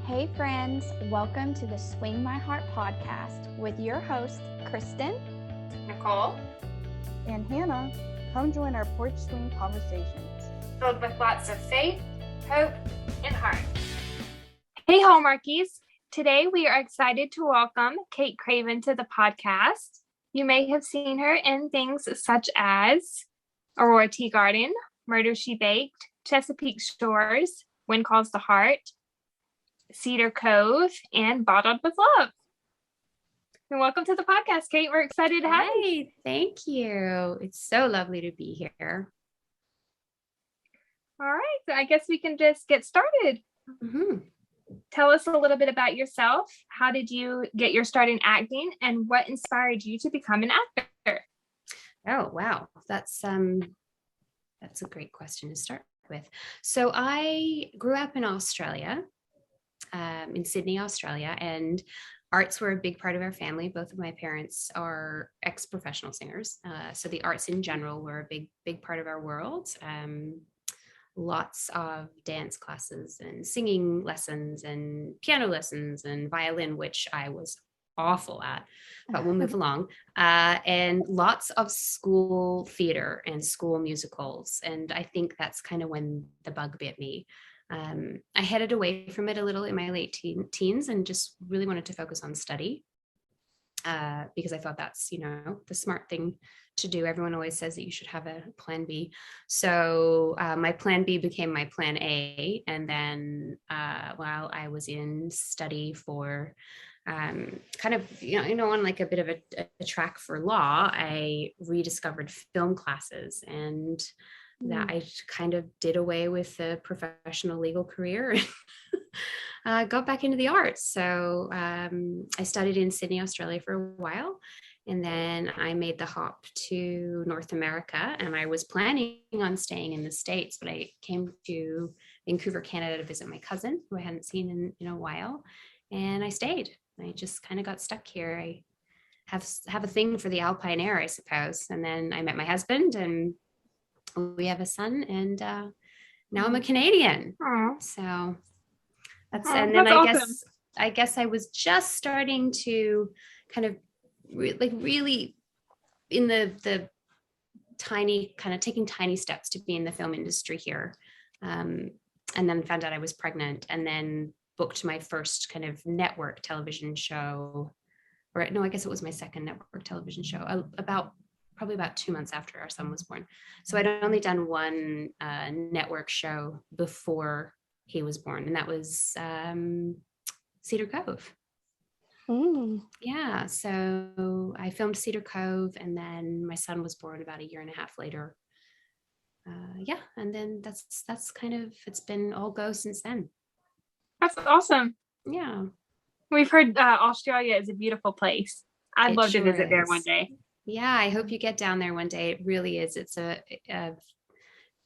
Hey friends, welcome to the Swing My Heart podcast with your host, Kristine, Nicole, and Hannah. Come join our porch swing conversations. filled with lots of faith, hope, and heart. Hey Hallmarkies, today we are excited to welcome Kate Craven to the podcast. You may have seen her in things such as Aurora Teagarden, Murder, She Baked, Chesapeake Shores, When Calls the Heart, Cedar, Cove, and Bottled with Love. And welcome to the podcast, Kate. We're excited to have you. Hi, thank you. It's so lovely to be here. All right, so I guess we can just get started. Tell us a little bit about yourself. How did you get your start in acting, and what inspired you to become an actor? Oh, wow. That's a great question to start with. So I grew up in Australia, in Sydney, Australia, and arts were a big part of our family. Both of my parents are ex-professional singers. So the arts in general were a big part of our world. Lots of dance classes and singing lessons and piano lessons and violin, which I was awful at, but we'll move along. And lots of school theater and school musicals. And I think that's kind of when the bug bit me. I headed away from it a little in my late teens and just really wanted to focus on study because I thought that's, the smart thing to do. Everyone always says that you should have a plan B. So my plan B became my plan A. And then while I was in study for kind of, on like a bit of a track for law, I rediscovered film classes, and that I kind of did away with the professional legal career and got back into the arts. So I studied in Sydney, Australia for a while. And then I made the hop to North America, and I was planning on staying in the States, but I came to Vancouver, Canada to visit my cousin who I hadn't seen in a while. And I stayed. I just kind of got stuck here. I have a thing for the alpine air, I suppose. And then I met my husband, and we have a son, and now I'm a Canadian. Aww. So that's, Aww, and then that's I awesome. guess I was just starting to kind of really in the tiny, kind of taking tiny steps to be in the film industry here. And then found out I was pregnant, and then booked my first kind of network television show, or no, I guess it was my second network television show, probably about 2 months after our son was born. So I'd only done one network show before he was born, and that was Cedar Cove. Yeah, so I filmed Cedar Cove, and then my son was born about a year and a half later. And then that's kind of, it's been all go since then. That's awesome. Yeah. We've heard Australia is a beautiful place. I'd love to visit there one day. Yeah, I hope you get down there one day. It really is. It's a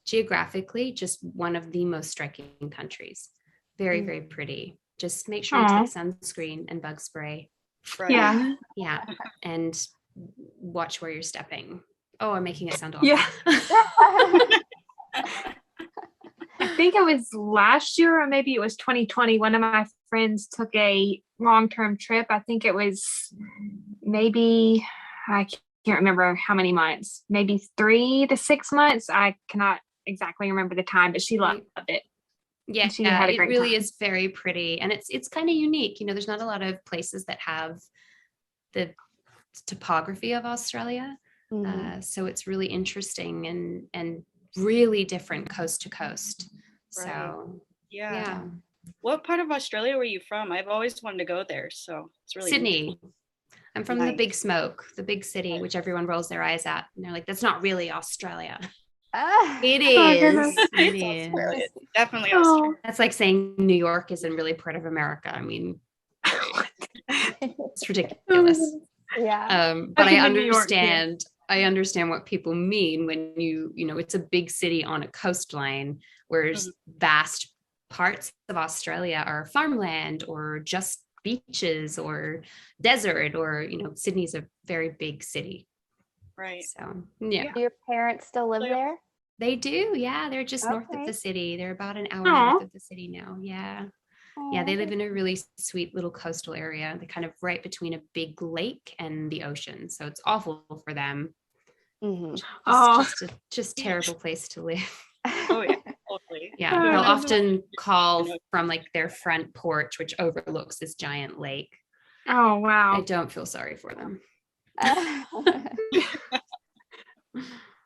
geographically just one of the most striking countries. Very, very pretty. Just make sure you take sunscreen and bug spray. Right. Yeah. Yeah. And watch where you're stepping. Oh, I'm making it sound awful. Yeah. I think it was last year, or maybe it was 2020. One of my friends took a long-term trip. I think it was maybe, I can't remember how many months, maybe 3 to 6 months. I cannot exactly remember the time, but she loved it. Yeah, she had a it great really time. is very pretty, and it's kind of unique. There's not a lot of places that have the topography of Australia, so it's really interesting and really different coast to coast. Right. So Yeah. What part of Australia were you from? I've always wanted to go there, so it's really Sydney. I'm from the Nice. Big Smoke, the big city, which everyone rolls their eyes at, and they're like, "That's not really Australia." It is. It is. Australia. It's definitely Oh. Australia. That's like saying New York isn't really part of America. I mean, it's ridiculous. Yeah. But Especially New York, I understand what people mean when it's a big city on a coastline, whereas vast parts of Australia are farmland or just beaches or desert, or Sydney's a very big city. Right. So yeah. Do your parents still live there? They do. Yeah, they're just north of Okay. the city. They're about an hour Aw. north of the city now. Yeah. Yeah, they live in a really sweet little coastal area. They're kind of right between a big lake and the ocean. So it's awful for them. Mhm. It's just terrible place to live. Oh yeah, totally. Yeah, they'll often call from like their front porch, which overlooks this giant lake. Oh, wow. I don't feel sorry for them.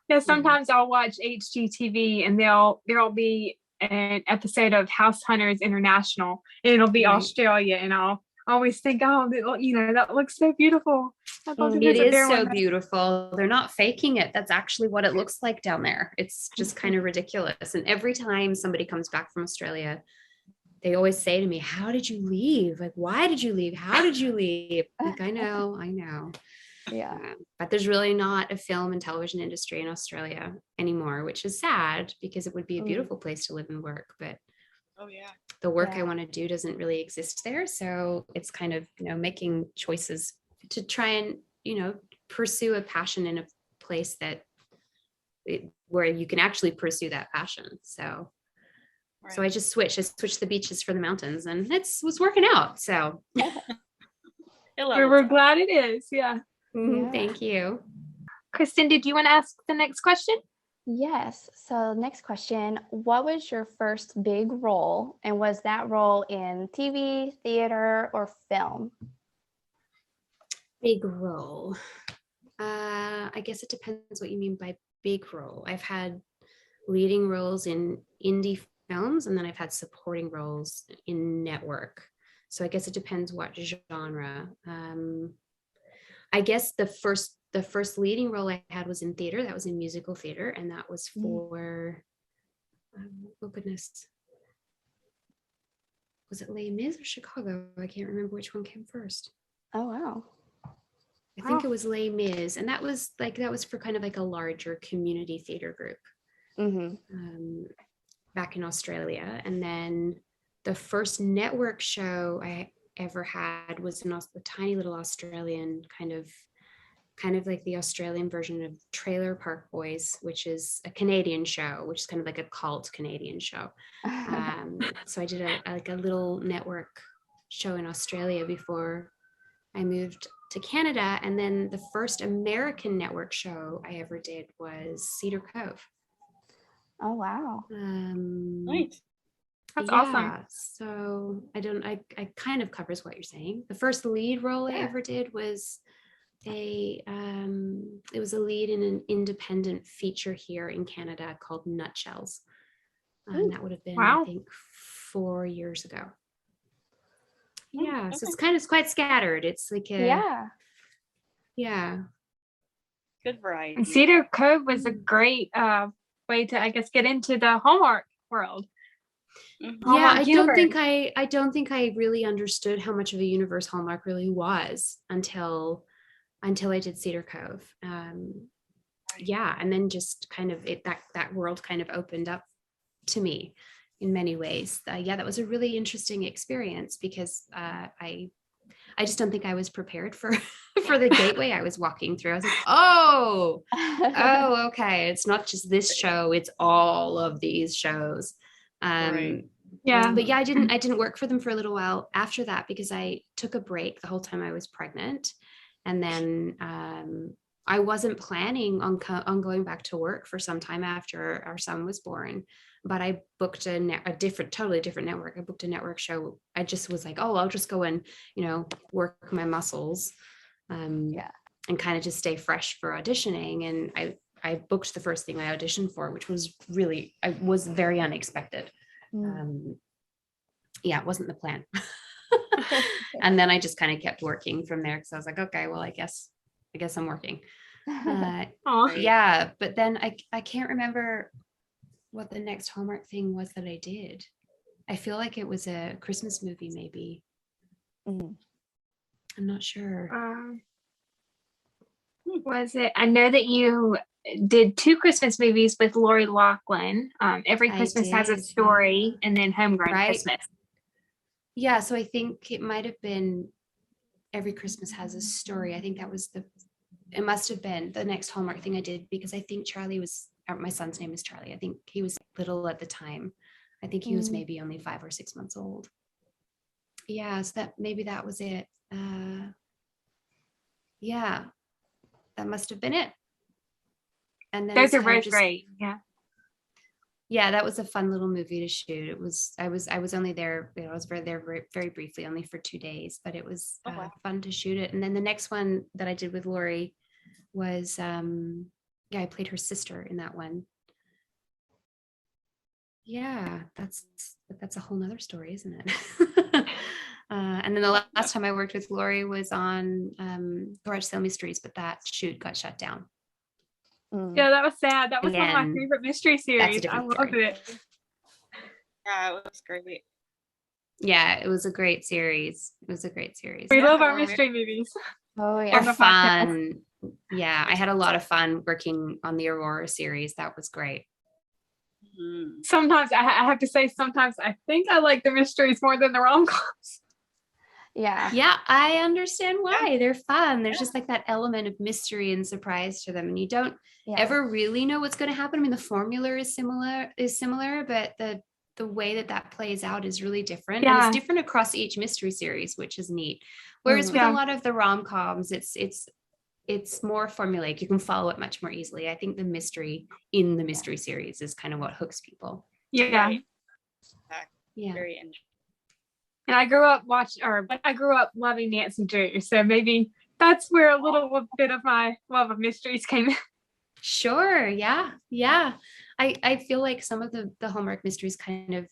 Yeah, sometimes I'll watch HGTV and there'll be an episode of House Hunters International, and it'll be Right. Australia, and I'll always think, oh, that looks so beautiful. I'd love to It visit is there so one day. beautiful. They're not faking it. That's actually what it looks like down there. It's just kind of ridiculous. And every time somebody comes back from Australia, they always say to me, how did you leave? Like, why did you leave? How did you leave? Like, I know. Yeah. But there's really not a film and television industry in Australia anymore, which is sad because it would be a beautiful place to live and work. But Oh yeah. the work I want to do doesn't really exist there. So it's kind of, making choices to try and, pursue a passion in a place where you can actually pursue that passion. So I just switched the beaches for the mountains, and it was working out. So We're glad it is. Yeah. Thank you. Kristine, did you want to ask the next question? Yes. So next question, what was your first big role, and was that role in TV, theater, or film? Big role. I guess it depends what you mean by big role. I've had leading roles in indie films, and then I've had supporting roles in network. So I guess it depends what genre. I guess the first leading role I had was in theater. That was in musical theater, and that was for oh goodness, was it Les Mis or Chicago? I can't remember which one came first. Oh wow. I think it was Les Mis, and that was for kind of like a larger community theater group back in Australia. And then the first network show I ever had was a tiny little Australian kind of like the Australian version of Trailer Park Boys, which is a Canadian show, which is kind of like a cult Canadian show. So I did a little network show in Australia before I moved to Canada. And then the first American network show I ever did was Cedar Cove. Oh wow. Nice. That's awesome. So I kind of covers what you're saying. The first lead role I ever did was it was a lead in an independent feature here in Canada called Nutshells. And that would have been, I think, 4 years ago. Yeah, so it's quite scattered. It's like yeah. Good variety. And Cedar Cove was a great way to, I guess, get into the Hallmark world. Hallmark I don't think I really understood how much of a universe Hallmark really was until I did Cedar Cove. And then just kind of that world kind of opened up to me in many ways. That was a really interesting experience because I just don't think I was prepared for the gateway I was walking through. I was like, oh, okay. It's not just this show, it's all of these shows. But I didn't work for them for a little while after that because I took a break the whole time I was pregnant. And then I wasn't planning on going back to work for some time after our son was born, but I booked totally different network. I booked a network show. I just was like, oh, I'll just go and, work my muscles and kind of just stay fresh for auditioning. And I booked the first thing I auditioned for, which was was very unexpected. It wasn't the plan. And then I just kind of kept working from there because I was like, okay, well, I guess I'm working. But then I can't remember what the next Hallmark thing was that I did. I feel like it was a Christmas movie, maybe. I'm not sure. Was it? I know that you did 2 Christmas movies with Lori Loughlin. Every Christmas Has a Story, and then Homegrown Christmas. Yeah, so I think it might have been Every Christmas Has a Story. I think that was it must have been the next Hallmark thing I did because I think my son's name is Charlie. I think he was little at the time. I think he was maybe only 5 or 6 months old. Yeah, so that was it. Yeah, that must have been it. And then Those it's are kind of both just, great. Yeah. yeah, that was a fun little movie to shoot. I was only there, I was there very, very briefly, only for 2 days, but it was wow. fun to shoot it. And then the next one that I did with Lori was, I played her sister in that one. Yeah, that's a whole nother story, isn't it? And then the last time I worked with Lori was on Garage Sale Mysteries, but that shoot got shut down. Yeah, that was sad. That was one of my Again, favorite mystery that's a series. I different loved story. it. Yeah, it was great. Yeah, it was a great series. It was a great series. We Yeah, love our we're- mystery movies. Oh They're yeah. on the podcast. fun. Yeah, I had a lot of fun working on the Aurora series. That was great. Mhm. Sometimes I have to say, sometimes I think I like the mysteries more than the rom-coms. Yeah. Yeah, I understand why. They're fun. There's Yeah. just like that element of mystery and surprise to them, and you don't Yeah. ever really know what's going to happen. I mean, the formula is similar, but the way that plays out is really different, and Yeah. it's different across each mystery series, which is neat. Whereas with Yeah. a lot of the rom-coms, it's more formulaic. You can follow it much more easily. I think the mystery in the mystery series is kind of what hooks people. Yeah. Right. Yeah. Very interesting. And I grew up loving Nancy Drew. So maybe that's where a little bit of my love of mysteries came in. Sure. Yeah. Yeah. I feel like some of the Hallmark mysteries kind of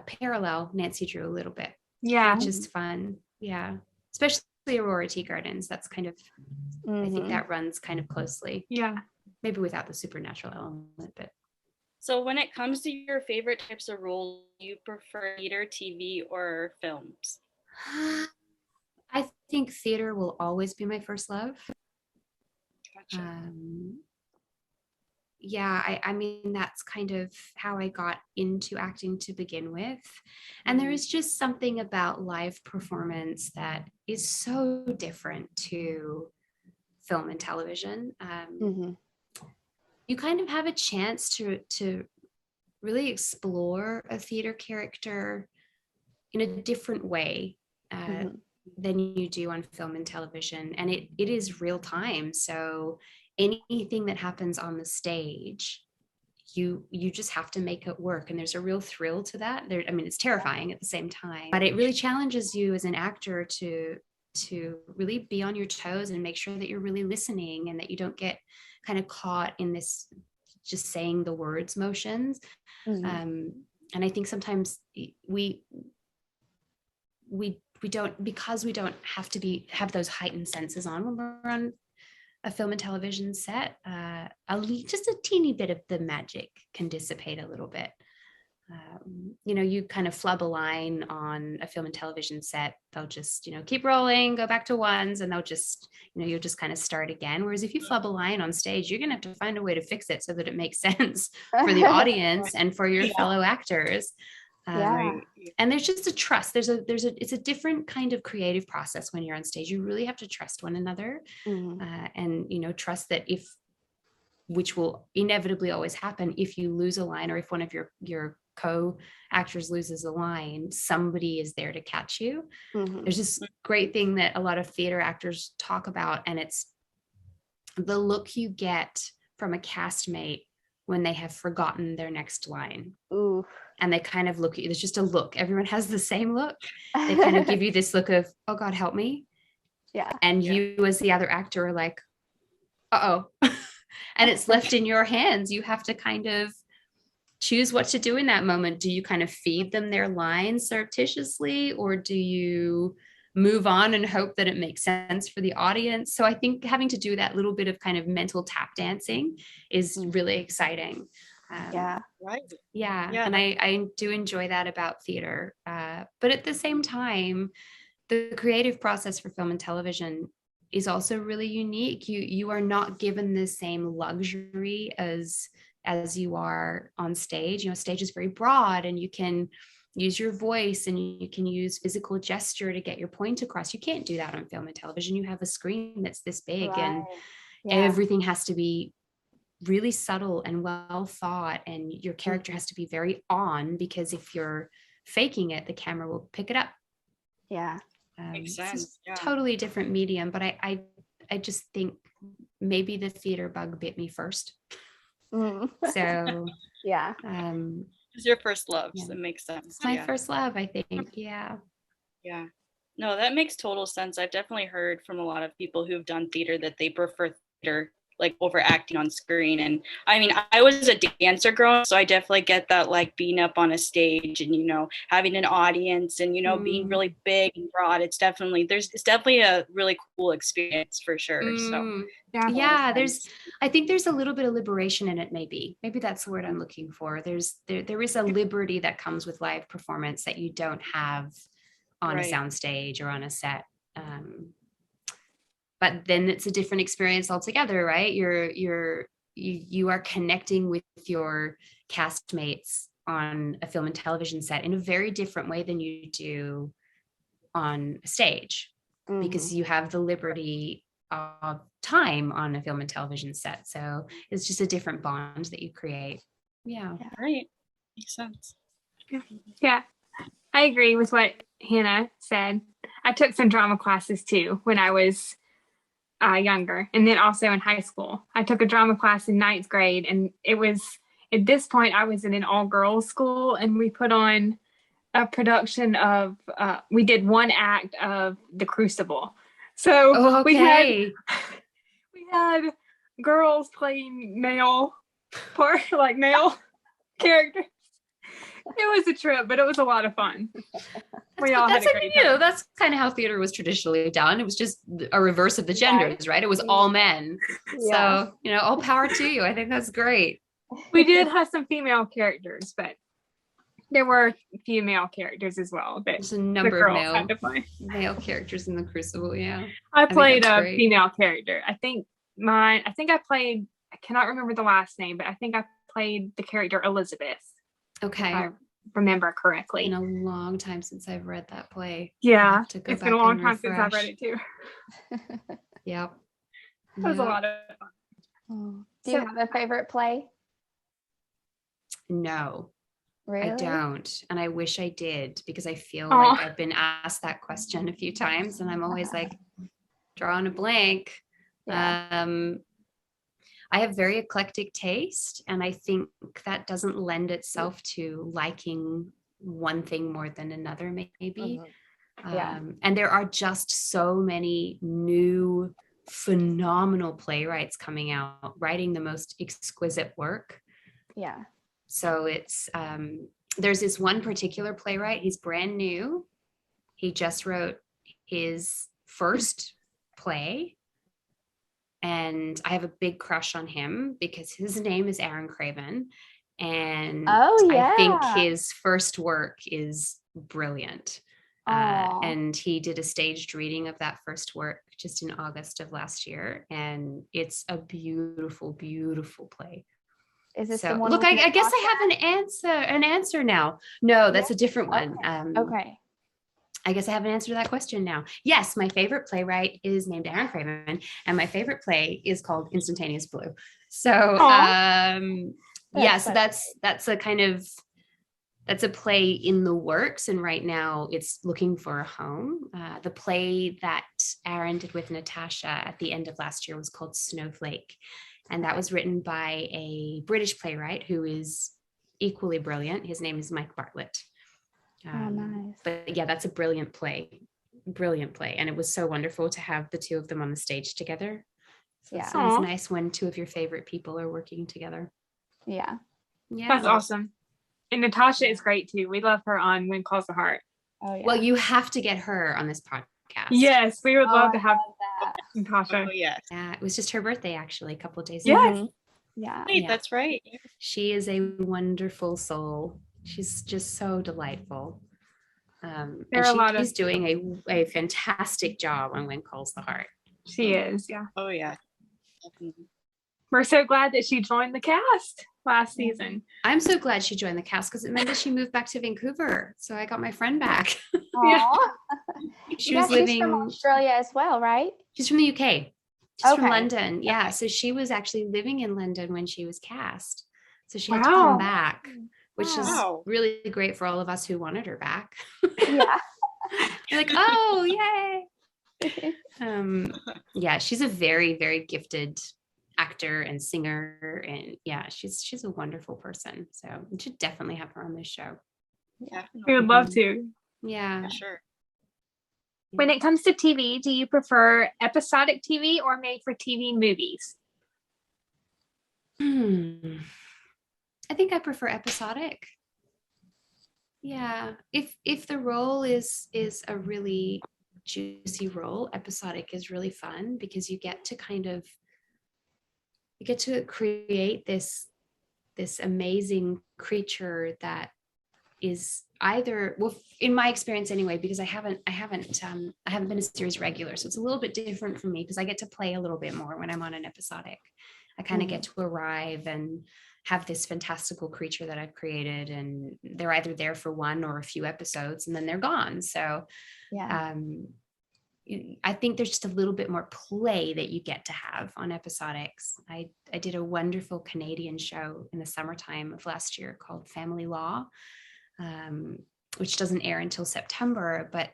parallel Nancy Drew a little bit, Yeah. which is fun. Yeah. Especially Aurora Teagardens. That's kind of, I think Mhm. that runs kind of closely, Yeah. maybe without the supernatural element, but So when it comes to your favorite types of roles, do you prefer theater, TV, or films? I think theater will always be my first love. Gotcha. Yeah, I mean, that's kind of how I got into acting to begin with. And there is just something about live performance that is so different to film and television. Mhm. You kind of have a chance to really explore a theater character in a different way Mhm. than you do on film and television. And it is real time. So anything that happens on the stage, you just have to make it work. And there's a real thrill to that. I mean, it's terrifying at the same time, but it really challenges you as an actor to really be on your toes and make sure that you're really listening and that you don't get kind of caught in this just saying the words motions. Mhm. And I think sometimes we don't, because we don't have those heightened senses on when we're on a film and television set, just a teeny bit of the magic can dissipate a little bit. You kind of flub a line on a film and television set, they'll just, keep rolling, go back to ones, and they'll just, you'll just kind of start again. Whereas if you flub a line on stage, you're going to have to find a way to fix it so that it makes sense for the audience and for your fellow actors. Yeah. And there's just a trust. It's a different kind of creative process when you're on stage. You really have to trust one another, Mhm. and trust that which will inevitably always happen, if you lose a line or if one of your co-actors loses a line, somebody is there to catch you. Mhm. There's this great thing that a lot of theater actors talk about, and it's the look you get from a castmate when they have forgotten their next line. Ooh. And they kind of look at you. There's just a look. Everyone has the same look. They kind of give you this look of, oh God, help me. Yeah. And you as the other actor are like, uh-oh. And it's left in your hands. You have to kind of choose what to do in that moment. Do you kind of feed them their lines surreptitiously, or do you move on and hope that it makes sense for the audience? So I think having to do that little bit of kind of mental tap dancing is really exciting. Yeah. Right. Yeah. Yeah. And I do enjoy that about theater. But at the same time, the creative process for film and television is also really unique. You are not given the same luxury as you are on stage. Stage is very broad, and you can use your voice and you can use physical gesture to get your point across. You can't do that on film and television. You have a screen that's this big, and everything has to be really subtle and well thought, and your character has to be very on, because if you're faking it, the camera will pick it up. Yeah. Makes It's sense. a totally different medium, but I just think maybe the theater bug bit me first. Mm. So Yeah. It's your first love, Yeah. so it makes sense. It's my first love, I think. Yeah. Yeah. No, that makes total sense. I've definitely heard from a lot of people who've done theater that they prefer theater like over acting on screen. And I mean, I was a dancer growing up, so I definitely get that, like being up on a stage and, you know, having an audience and, you know, being really big and broad. It's definitely a really cool experience for sure. So yeah, I think there's a little bit of liberation in it. Maybe that's the word I'm looking for. There is a liberty that comes with live performance that you don't have on a soundstage or on a set. But then it's a different experience altogether, right? You are connecting with your castmates on a film and television set in a very different way than you do on a stage, because you have the liberty of time on a film and television set. So it's just a different bond that you create. Yeah. Right. Makes sense. Yeah. I agree with what Hannah said. I took some drama classes too when I was younger, and then also in high school. I took a drama class in 9th grade, and it was, at this point, I was in an all-girls school, and we put on a production of, we did one act of The Crucible. So we had girls playing male characters. It was a trip, but it was a lot of fun. That's kind of how theater was traditionally done. It was just a reverse of the genders, right? It was all men. Yeah. So, all power to you. I think that's great. We did have some female characters, but there were female characters as well. There's a number of male characters in The Crucible. Yeah. I played a female character. I cannot remember the last name, but I think I played the character Elizabeth. Okay. If I remember correctly. It's been a long time since I've read that play. Yeah. It's been a long time since I've read it too. Yep. It was a lot of fun. Do you have a favorite play? No. Really? I don't. And I wish I did, because I feel like I've been asked that question a few times and I'm always like drawing a blank. Yeah. I have very eclectic taste, and I think that doesn't lend itself to liking one thing more than another, maybe. And there are just so many new, phenomenal playwrights coming out, writing the most exquisite work. Yeah. So it's, there's this one particular playwright, he's brand new. He just wrote his first play. And I have a big crush on him because his name is Craven. And I think his first work is brilliant. And he did a staged reading of that first work just in August of last year. And it's a beautiful, beautiful play. Is this the one? Look, I guess I have an answer now. No, that's a different one. Okay. I guess I have an answer to that question now. Yes, my favorite playwright is named Craven, and my favorite play is called Instantaneous Blue. So, so that's a play in the works, and right now it's looking for a home. The play that Aaron did with Natasha at the end of last year was called Snowflake, and that was written by a British playwright who is equally brilliant. His name is Mike Bartlett. Nice. But yeah, that's a brilliant play. And it was so wonderful to have the two of them on the stage together. So it's always nice when two of your favorite people are working together. Yeah. That's awesome. And Natasha is great too. We love her on When Calls the Heart. Oh, yeah. Well, you have to get her on this podcast. Yes, we would love to have Natasha. Oh, yes. Yeah, it was just her birthday actually a couple of days ago. ago. Yeah. Wait, that's right. She is a wonderful soul. She's just so delightful. And she's doing a fantastic job on When Calls the Heart. She is, yeah. Oh, yeah. Definitely. We're so glad that she joined the cast last season. I'm so glad she joined the cast because it meant that she moved back to Vancouver. So I got my friend back. She's from Australia as well, right? She's from the UK. She's from London. Yeah. So she was actually living in London when she was cast. So she had to come back, which is really great for all of us who wanted her back. Yeah. You're like, oh, yay. Yeah, she's a very, very gifted actor and singer, and yeah, she's a wonderful person. So we should definitely have her on this show. We would love to. Yeah, For sure. When it comes to TV, do you prefer episodic TV or made for TV movies? I think I prefer episodic. Yeah, if the role is a really juicy role, episodic is really fun because you get to create this amazing creature that is either, well, in my experience anyway, because I haven't been a series regular, so it's a little bit different for me because I get to play a little bit more when I'm on an episodic. I kind of get to arrive and have this fantastical creature that I've created, and they're either there for one or a few episodes and then they're gone. So I think there's just a little bit more play that you get to have on episodics. I did a wonderful Canadian show in the summertime of last year called Family Law, which doesn't air until September, but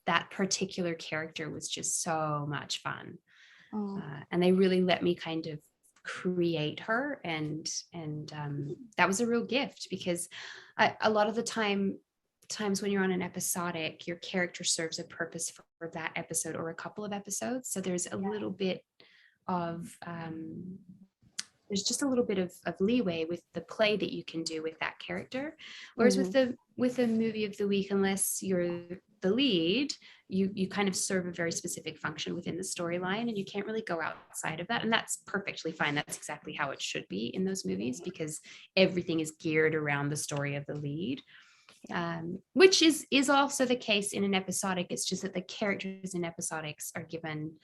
that particular character was just so much fun. And they really let me kind of create her, and that was a real gift because a lot of the times when you're on an episodic, your character serves a purpose for that episode or a couple of episodes, so there's a little bit of there's just a little bit of leeway with the play that you can do with that character, whereas with the movie of the week, unless you're the lead, you kind of serve a very specific function within the storyline, and you can't really go outside of that, and that's perfectly fine. That's exactly how it should be in those movies because everything is geared around the story of the lead, which is also the case in an episodic. It's just that the characters in episodics are given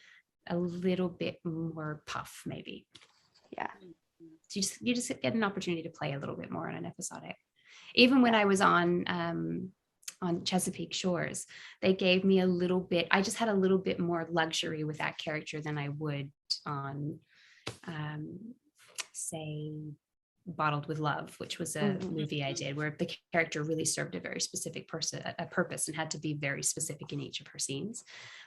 a little bit more puff, maybe. So you just get an opportunity to play a little bit more on an episodic. Even when I was on Chesapeake Shores, they gave me a little bit, I just had a little bit more luxury with that character than I would on say Bottled with Love, which was a movie I did where the character really served a very specific purpose and had to be very specific in each of her scenes.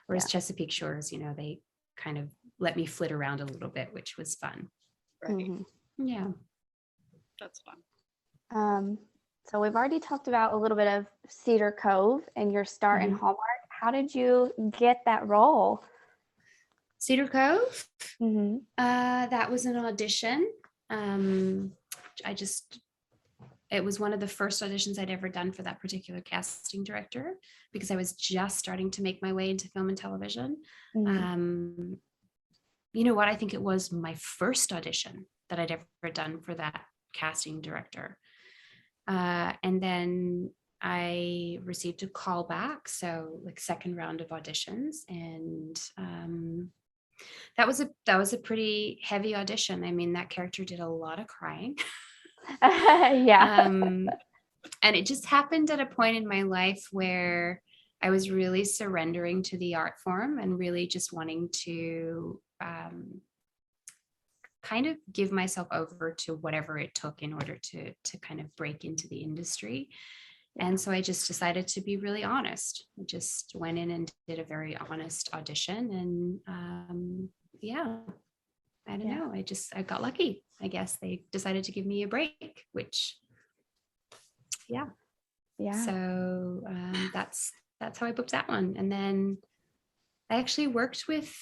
Whereas Chesapeake Shores, they kind of let me flit around a little bit, which was fun. Right. Yeah. That's fun. So we've already talked about a little bit of Cedar Cove and your start in Hallmark. How did you get that role? Cedar Cove? That was an audition. It was one of the first auditions I'd ever done for that particular casting director because I was just starting to make my way into film and television. You know what? I think it was my first audition that I'd ever done for that casting director. And then I received a call back, so like second round of auditions, and that was a pretty heavy audition. I mean, that character did a lot of crying. And it just happened at a point in my life where I was really surrendering to the art form and really just wanting to kind of give myself over to whatever it took in order to kind of break into the industry. And so I just decided to be really honest. I just went in and did a very honest audition, and I don't know. I got lucky. I guess they decided to give me a break, which so that's how I booked that one. And then I actually worked with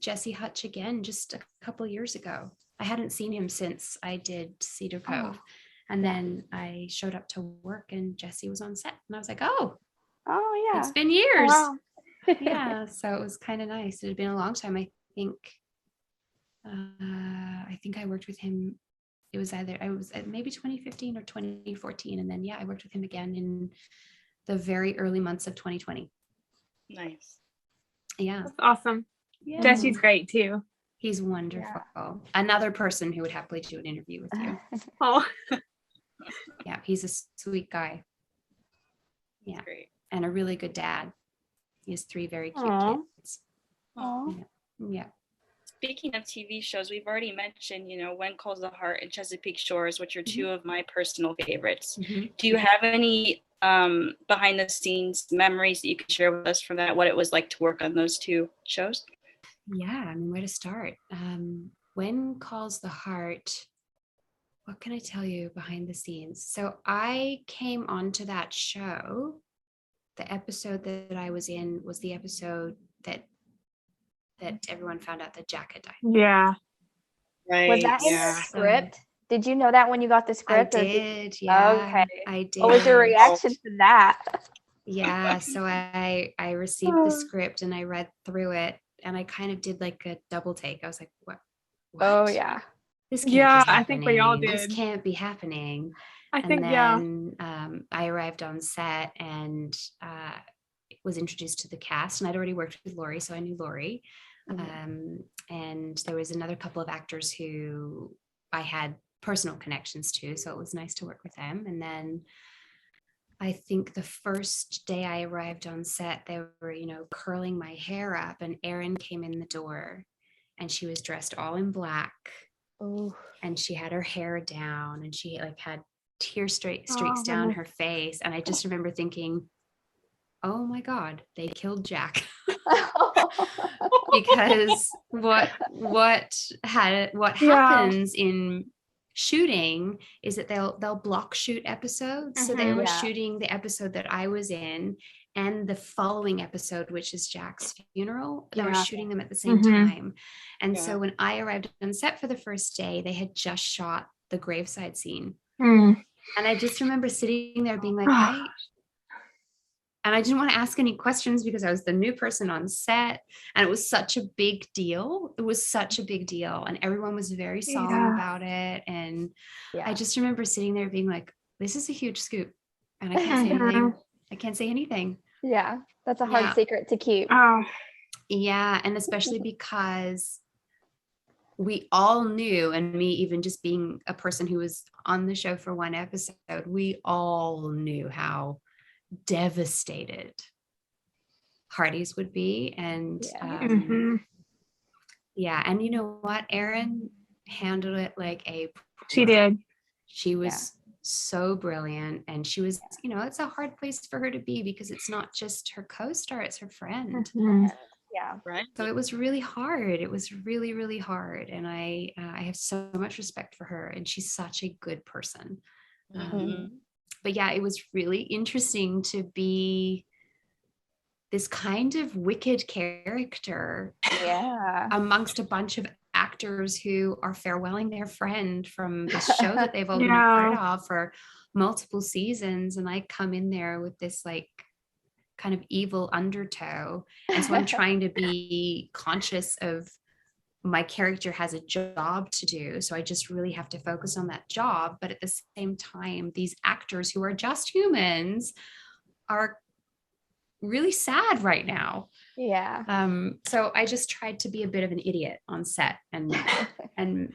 Jesse Hutch again just a couple of years ago. I hadn't seen him since I did Cedar Cove. And then I showed up to work and Jesse was on set, and I was like, oh yeah, it's been years. Wow. Yeah, so it was kind of nice. It had been a long time. I think I worked with him. It was maybe 2015 or 2014, and then I worked with him again in the very early months of 2020. Nice. Yeah, that's awesome. Yeah. Jesse's great too. He's wonderful. Yeah. Another person who would happily do an interview with you. Yeah, he's a sweet guy. Yeah, great. And a really good dad. He has 3 very cute kids. Yeah. Speaking of TV shows, we've already mentioned, When Calls the Heart and Chesapeake Shores, which are 2 of my personal favorites. Do you have any behind the scenes memories that you could share with us from that, what it was like to work on those two shows? Yeah, I mean, where to start? When Calls the Heart, what can I tell you behind the scenes? So I came onto that show. The episode that I was in was the episode that everyone found out that Jack had died. Yeah. Right. Was that in the script? Did you know that when you got the script? I did, yeah. Okay. I did. What was your reaction to that? Yeah, so I received the script and I read through it, and I kind of did like a double take. I was like, what? Oh, yeah. This can't be happening. I think we all did. This can't be happening. I think, I arrived on set and was introduced to the cast, and I'd already worked with Laurie, so I knew Laurie. And there was another couple of actors who I had personal connections to, so it was nice to work with them. And then I think the first day I arrived on set, they were, curling my hair up, and Erin came in the door, and she was dressed all in black. Ooh. And she had her hair down, and she had tear streaks down her face. And I just remember thinking, oh my God, they killed Jack. Because what happens in shooting is that they'll block shoot episodes. So they were shooting the episode that I was in and the following episode, which is Jack's funeral. They were shooting them at the same time. And so when I arrived on set for the first day, they had just shot the graveside scene. And I just remember sitting there being like, and I didn't want to ask any questions because I was the new person on set, and it was such a big deal. It was such a big deal, and everyone was very solemn about it. And I just remember sitting there being like, this is a huge scoop, and I can't say anything. I can't say anything. Yeah, that's a hard secret to keep. Yeah, and especially because we all knew, and me even just being a person who was on the show for one episode, we all knew how devastated Hardy's would be. And and you know what, Erin handled it like a pro. She did. She was so brilliant, and she was it's a hard place for her to be because it's not just her co-star, it's her friend. Right. So it was really hard. It was really, really hard, and I have so much respect for her, and she's such a good person. But yeah, it was really interesting to be this kind of wicked character amongst a bunch of actors who are farewelling their friend from this show that they've all been a part of for multiple seasons. And I come in there with this like kind of evil undertow. And so I'm trying to be conscious of my character has a job to do. So I just really have to focus on that job. But at the same time, these actors who are just humans are really sad right now. So I just tried to be a bit of an idiot on set and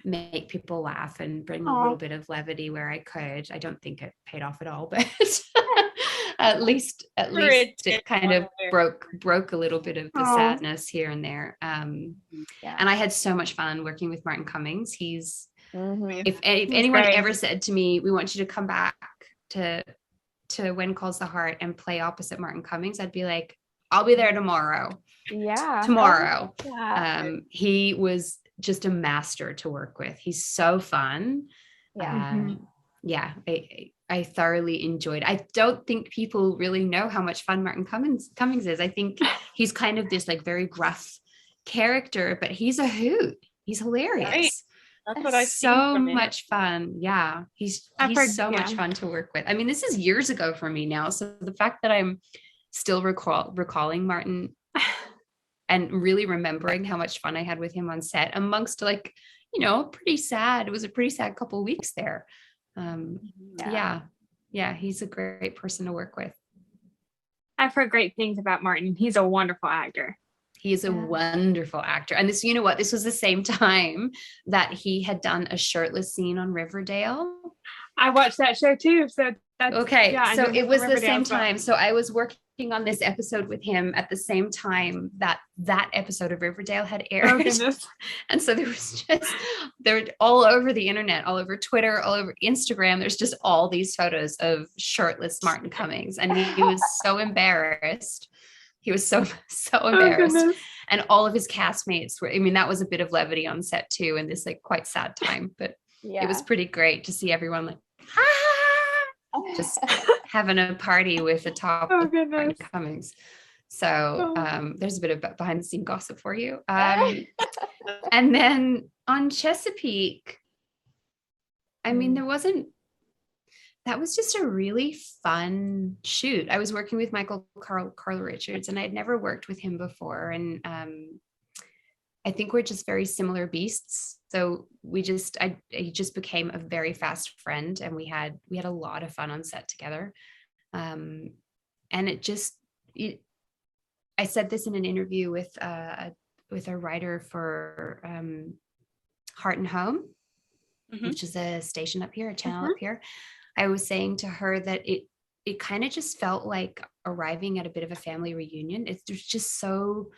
make people laugh and bring a little bit of levity where I could. I don't think it paid off at all, but at least it kind of broke a little bit of the sadness here and there. And I had so much fun working with Martin Cummings. He's if anyone ever said to me, we want you to come back to When Calls the Heart and play opposite Martin Cummings, I'd be like, I'll be there tomorrow. Tomorrow. He was just a master to work with. He's so fun. I thoroughly enjoyed. I don't think people really know how much fun Martin Cummings is. I think he's kind of this like very gruff character, but he's a hoot. He's hilarious. Right. That's what I so much fun. Yeah, he's so much fun to work with. I mean, this is years ago for me now, so the fact that I'm still recalling Martin and really remembering how much fun I had with him on set amongst like it was a pretty sad couple of weeks there. He's a great person to work with. I've heard great things about Martin. He's a wonderful actor. He is a wonderful actor. And this, this was the same time that he had done a shirtless scene on Riverdale. I watched that show too. So that's okay. So it was the same time. So I was working on this episode with him at the same time that episode of Riverdale had aired. Oh, goodness. And so they're all over the internet, all over Twitter, all over Instagram. There's just all these photos of shirtless Martin Cummings. And he was so embarrassed. He was so embarrassed. Oh, and all of his castmates were, I mean, that was a bit of levity on set too, in this like quite sad time, but it was pretty great to see everyone like, just having a party with the top of Martin Cummings. So there's a bit of behind the scene gossip for you. And then on Chesapeake, I mean, that was just a really fun shoot. I was working with Michael Carl Richards, and I'd never worked with him before. And I think we're just very similar beasts. So he just became a very fast friend, and we had a lot of fun on set together. And I said this in an interview with a writer for Heart and Home, which is a station up here, a channel up here. I was saying to her that it kind of just felt like arriving at a bit of a family reunion. There's just so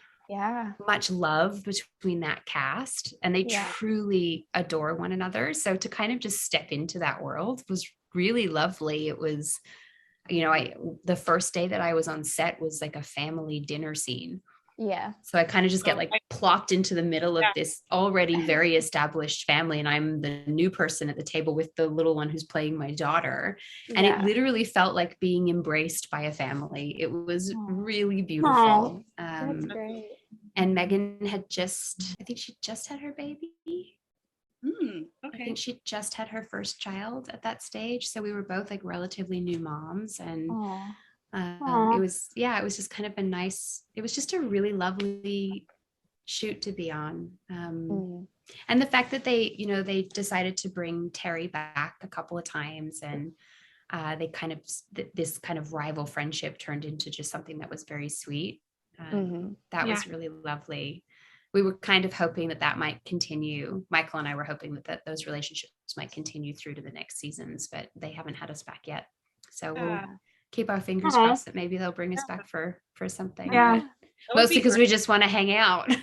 much love between that cast, and they truly adore one another. So to kind of just step into that world was really lovely. It was, the first day that I was on set was like a family dinner scene. Yeah. So I kind of just get like plopped into the middle of this already very established family. And I'm the new person at the table with the little one who's playing my daughter. And it literally felt like being embraced by a family. It was really beautiful. That's great. And Megan I think she just had her baby. Okay. I think she just had her first child at that stage. So we were both like relatively new moms, and it was just kind of it was just a really lovely shoot to be on. And the fact that they decided to bring Terry back a couple of times, and this kind of rival friendship turned into just something that was very sweet. That was really lovely. We were kind of hoping that might continue. Michael and I were hoping that those relationships might continue through to the next seasons, but they haven't had us back yet. So we'll keep our fingers crossed that maybe they'll bring us back for something. Yeah. Mostly because we just want to hang out.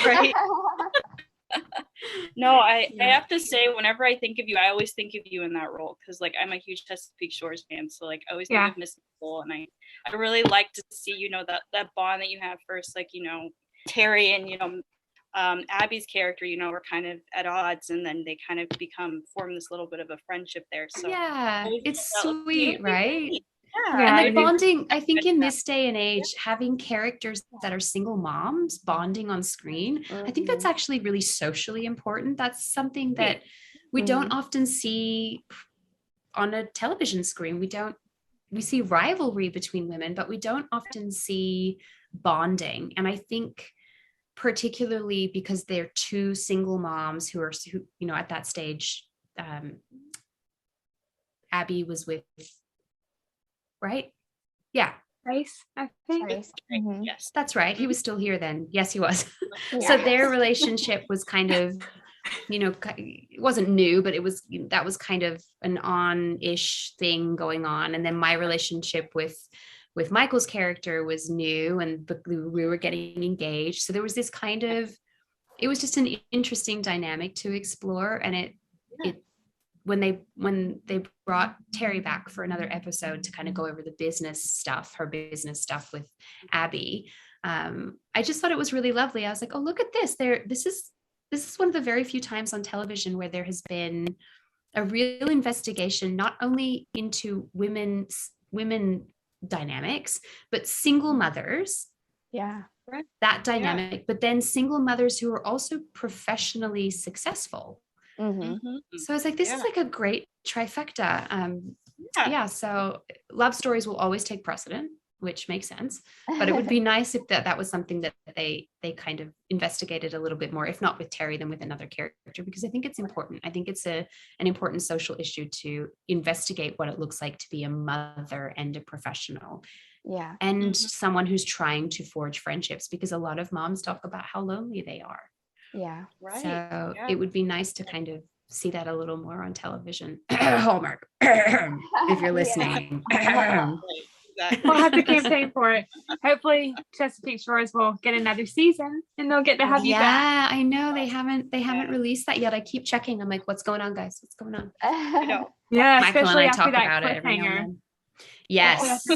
Right. No, I have to say, whenever I think of you, I always think of you in that role, because like I'm a huge Chesapeake Shores fan, so like I always think of Miss Nicole, and I really like to see that bond that you have first, like Terry and Abby's character, were kind of at odds, and then they kind of form this little bit of a friendship there. So it's sweet, right? Yeah. And the bonding, I think in this day and age, having characters that are single moms bonding on screen, I think that's actually really socially important. That's something that we don't often see on a television screen. We see rivalry between women, but we don't often see bonding. And I think particularly because they're two single moms who at that stage, Abby was with, right? Yeah. Bryce, I think. Bryce. Yes, that's right. He was still here then. Yes, he was. So their relationship was kind of, it wasn't new, but that was kind of an on-ish thing going on. And then my relationship with Michael's character was new, and we were getting engaged. So there was this it was just an interesting dynamic to explore. And when they brought Terry back for another episode to kind of go over her business stuff with Abby, I just thought it was really lovely. I was like, oh, look at this. This is one of the very few times on television where there has been a real investigation, not only into women dynamics, but single mothers. Yeah. That dynamic, but then single mothers who are also professionally successful. So I was like, this is like a great trifecta. So love stories will always take precedent, which makes sense, but it would be nice if that was something that they kind of investigated a little bit more, if not with Terry, then with another character, because I think it's important. I think it's an important social issue to investigate what it looks like to be a mother and a professional. Yeah. And someone who's trying to forge friendships, because a lot of moms talk about how lonely they are. Yeah. Right. So it would be nice to kind of see that a little more on television. Hallmark, if you're listening. Exactly. We'll have to campaign for it. Hopefully Chesapeake Shores will get another season and they'll get to have you back. Yeah, I know they haven't released that yet. I keep checking. I'm like, what's going on, guys? What's going on? I know. Yeah, Michael and especially I after talk that about it every now and cliffhanger then. Yes.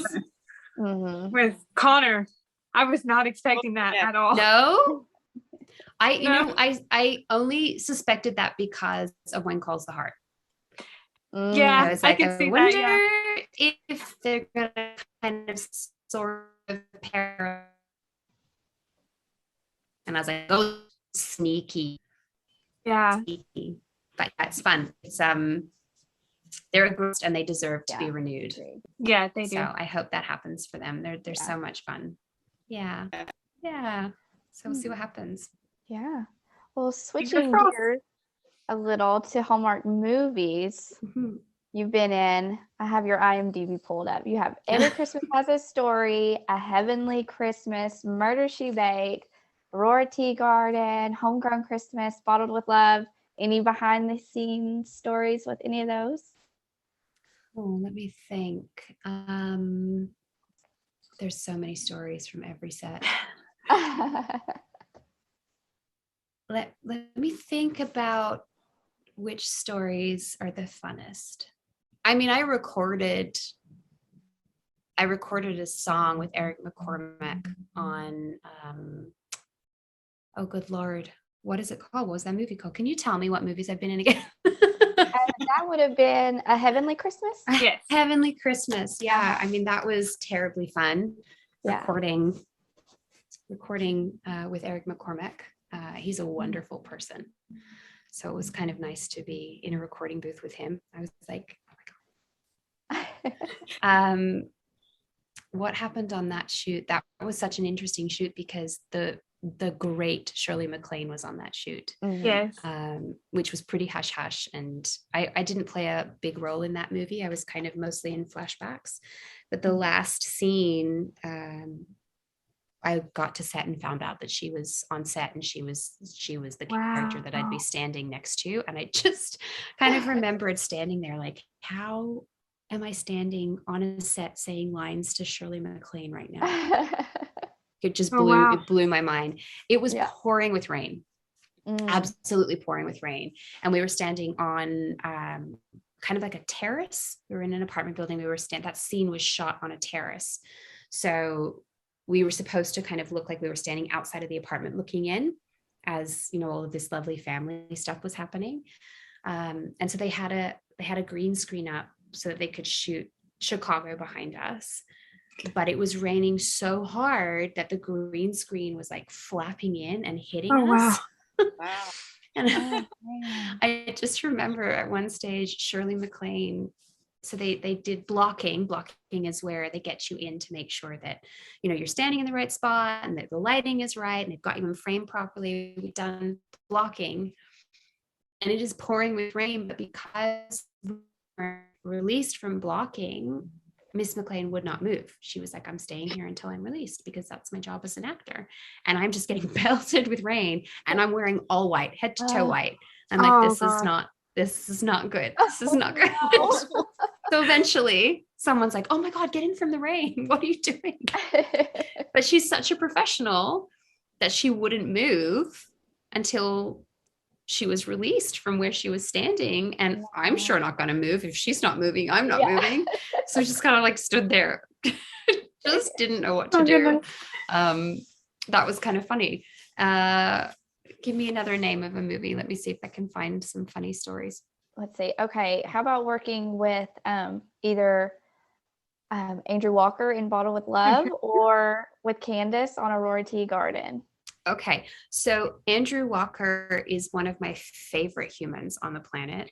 with Connor. I was not expecting that at all. No. I only suspected that because of When Calls the Heart. Yeah, I was like, can I see wonder that, if they're gonna kind of sort of pair. And I was like, oh, sneaky. Yeah. Sneaky. But it's fun. It's they're a ghost and they deserve to be renewed. Yeah, they do. So I hope that happens for them. They're so much fun. Yeah. Yeah. So we'll see what happens. Yeah. Well, switching gears a little to Hallmark movies. You've been in, I have your IMDb pulled up. You have Every Christmas Has a Story, A Heavenly Christmas, Murder, She Baked, Aurora Teagarden, Homegrown Christmas, Bottled with Love. Any behind the scenes stories with any of those? Oh, let me think. There's so many stories from every set. Let me think about which stories are the funnest. I mean, I recorded a song with Eric McCormack on oh good Lord, what is it called? What was that movie called? Can you tell me what movies I've been in again? That would have been A Heavenly Christmas. Yes. Heavenly Christmas. Yeah. I mean, that was terribly fun. Yeah. Recording with Eric McCormack. He's a wonderful person. So it was kind of nice to be in a recording booth with him. I was like, oh my God. What happened on that shoot? That was such an interesting shoot because the great Shirley MacLaine was on that shoot. Yes. Which was pretty hush hush. And I didn't play a big role in that movie. I was kind of mostly in flashbacks. But the last scene, I got to set and found out that she was on set and she was the character that I'd be standing next to. And I just kind of remembered standing there like, how am I standing on a set saying lines to Shirley MacLaine right now? It just blew my mind. It was pouring with rain, absolutely pouring with rain. And we were standing on kind of like a terrace. We were in an apartment building. That scene was shot on a terrace. So we were supposed to kind of look like we were standing outside of the apartment looking in as, you know, all of this lovely family stuff was happening. And so they had a green screen up so that they could shoot Chicago behind us. But it was raining so hard that the green screen was like flapping in and hitting us. Wow. And I just remember at one stage, Shirley MacLaine, so they did blocking. Blocking is where they get you in to make sure that, you know, you're standing in the right spot and that the lighting is right and they've got you in frame properly. We've done blocking and it is pouring with rain, but because we were released from blocking, Miss MacLaine would not move. She was like, I'm staying here until I'm released because that's my job as an actor. And I'm just getting pelted with rain and I'm wearing all white, head to toe white. I'm like, this is not good. This is not good. So eventually someone's like, oh my God, get in from the rain. What are you doing? But she's such a professional that she wouldn't move until she was released from where she was standing. And I'm sure not going to move. If she's not moving, I'm not moving. So just kind of like stood there, just didn't know what to do. That was kind of funny. Give me another name of a movie. Let me see if I can find some funny stories. Let's see. Okay. How about working with either Andrew Walker in Bottled with Love or with Candace on Aurora Teagarden? Okay. So Andrew Walker is one of my favorite humans on the planet.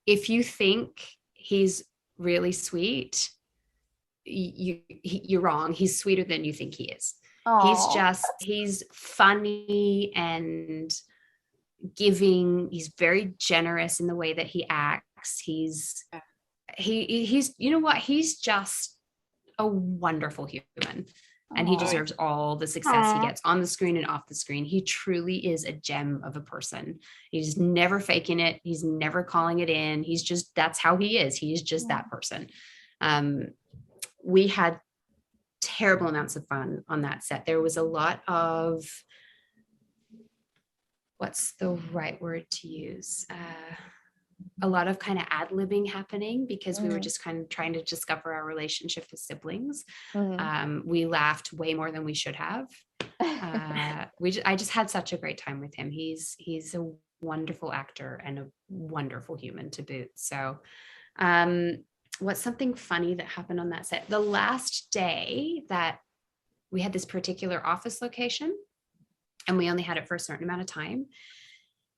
If you think he's really sweet, you're wrong. He's sweeter than you think he is. Aww. He's funny and giving. He's very generous in the way that he acts. He's you know what? He's just a wonderful human. And he deserves all the success he gets on the screen and off the screen. He truly is a gem of a person. He's never faking it. He's never calling it in. That's how he is. He is just that person. We had terrible amounts of fun on that set. There was a lot of, what's the right word to use? A lot of kind of ad-libbing happening because we were just kind of trying to discover our relationship as siblings. We laughed way more than we should have. I just had such a great time with him. He's a wonderful actor and a wonderful human to boot. So what's something funny that happened on that set? The last day that we had this particular office location, and we only had it for a certain amount of time.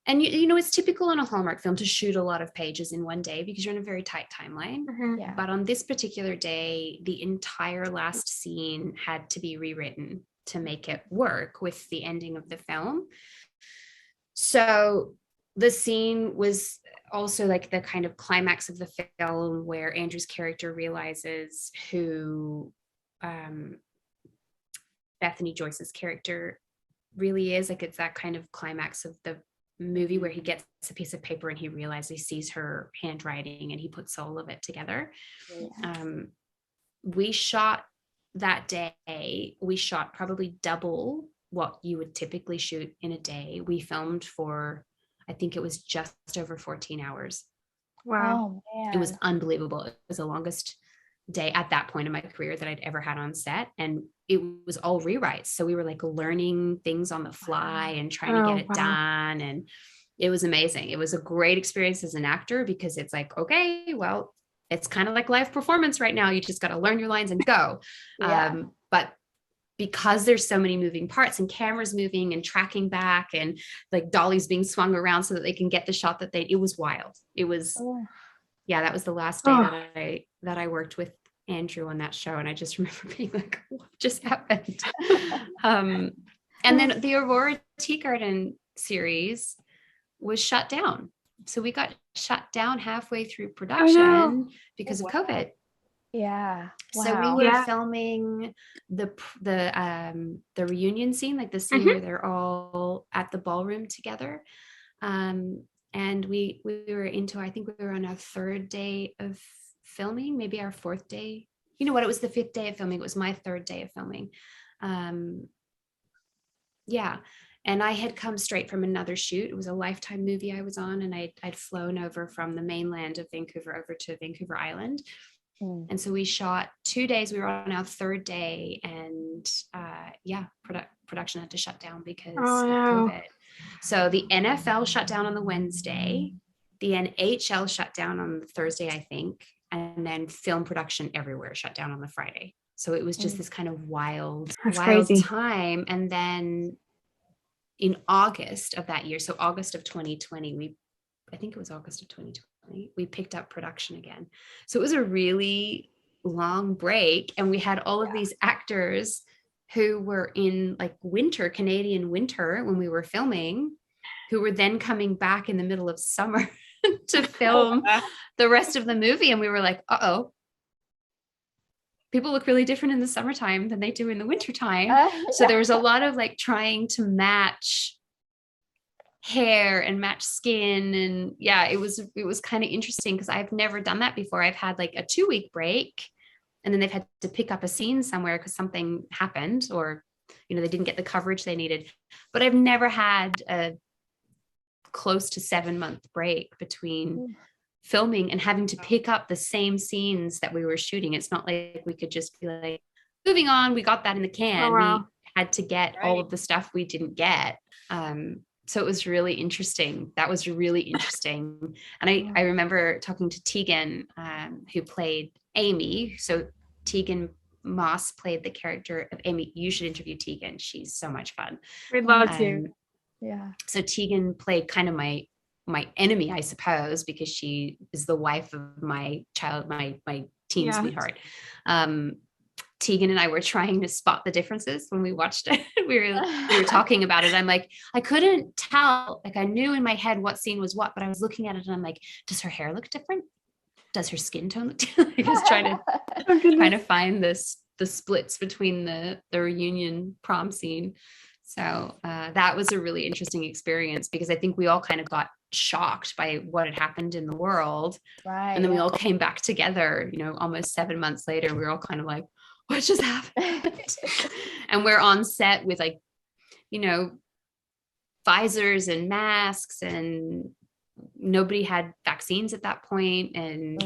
And you know, it's typical in a Hallmark film to shoot a lot of pages in one day because you're in a very tight timeline. Yeah. But on this particular day, the entire last scene had to be rewritten to make it work with the ending of the film. So the scene was also like the kind of climax of the film where Andrew's character realizes who Bethany Joyce's character really is. Like, it's that kind of climax of the movie where he gets a piece of paper and he realizes he sees her handwriting and he puts all of it together. We shot that day, we shot probably double what you would typically shoot in a day. We filmed for, I think it was just over 14 hours. Wow. Oh, man. It was unbelievable. It was the longest day at that point in my career that I'd ever had on set, and it was all rewrites. So we were like learning things on the fly and trying to get it done, and it was amazing. It was a great experience as an actor because it's like, okay, well, it's kind of like live performance right now. You just got to learn your lines and go. But because there's so many moving parts and cameras moving and tracking back and like dollies being swung around so that they can get the shot that it was wild. It was, that was the last day that I worked with Andrew on that show. And I just remember being like, what just happened? And then the Aurora Teagarden series was shut down. So we got shut down halfway through production because of COVID. Yeah. Wow. So we were filming the reunion scene, like the scene where they're all at the ballroom together. And we were into, I think we were on our third day of filming, maybe our fourth day. You know what? It was the fifth day of filming. It was my third day of filming. And I had come straight from another shoot. It was a Lifetime movie I was on, and I'd flown over from the mainland of Vancouver over to Vancouver Island. And so we shot 2 days. We were on our third day, and production had to shut down because of COVID. So the NFL shut down on the Wednesday, the NHL shut down on the Thursday, I think, and then film production everywhere shut down on the Friday. So it was just this kind of wild time. And then in August of that year, so August of 2020, I think it was August of 2020, we picked up production again. So it was a really long break, and we had all of these actors who were in like winter, Canadian winter, when we were filming, who were then coming back in the middle of summer to film the rest of the movie. And we were like, people look really different in the summertime than they do in the wintertime. So there was a lot of like trying to match hair and match skin. And it was kind of interesting because I've never done that before. I've had like a 2-week break, and then they've had to pick up a scene somewhere because something happened, or, you know, they didn't get the coverage they needed. But I've never had a close to 7-month break between filming and having to pick up the same scenes that we were shooting. It's not like we could just be like, moving on, we got that in the can. We had to get all of the stuff we didn't get. So it was really interesting. That was really interesting. And I remember talking to Tegan, who played Amy. So Tegan Moss played the character of Amy. You should interview Tegan. She's so much fun. We'd love to. Yeah. So Tegan played kind of my enemy, I suppose, because she is the wife of my child, my teen sweetheart. Tegan and I were trying to spot the differences when we watched it. we were talking about it. I'm like, I couldn't tell. Like, I knew in my head what scene was what, but I was looking at it and I'm like, does her hair look different? Does her skin tone look different? I was trying to find the splits between the reunion prom scene. So that was a really interesting experience because I think we all kind of got shocked by what had happened in the world. Right. And then we all came back together, you know, almost 7 months later. We were all kind of like, what just happened? And we're on set with like, you know, visors and masks, and nobody had vaccines at that point. And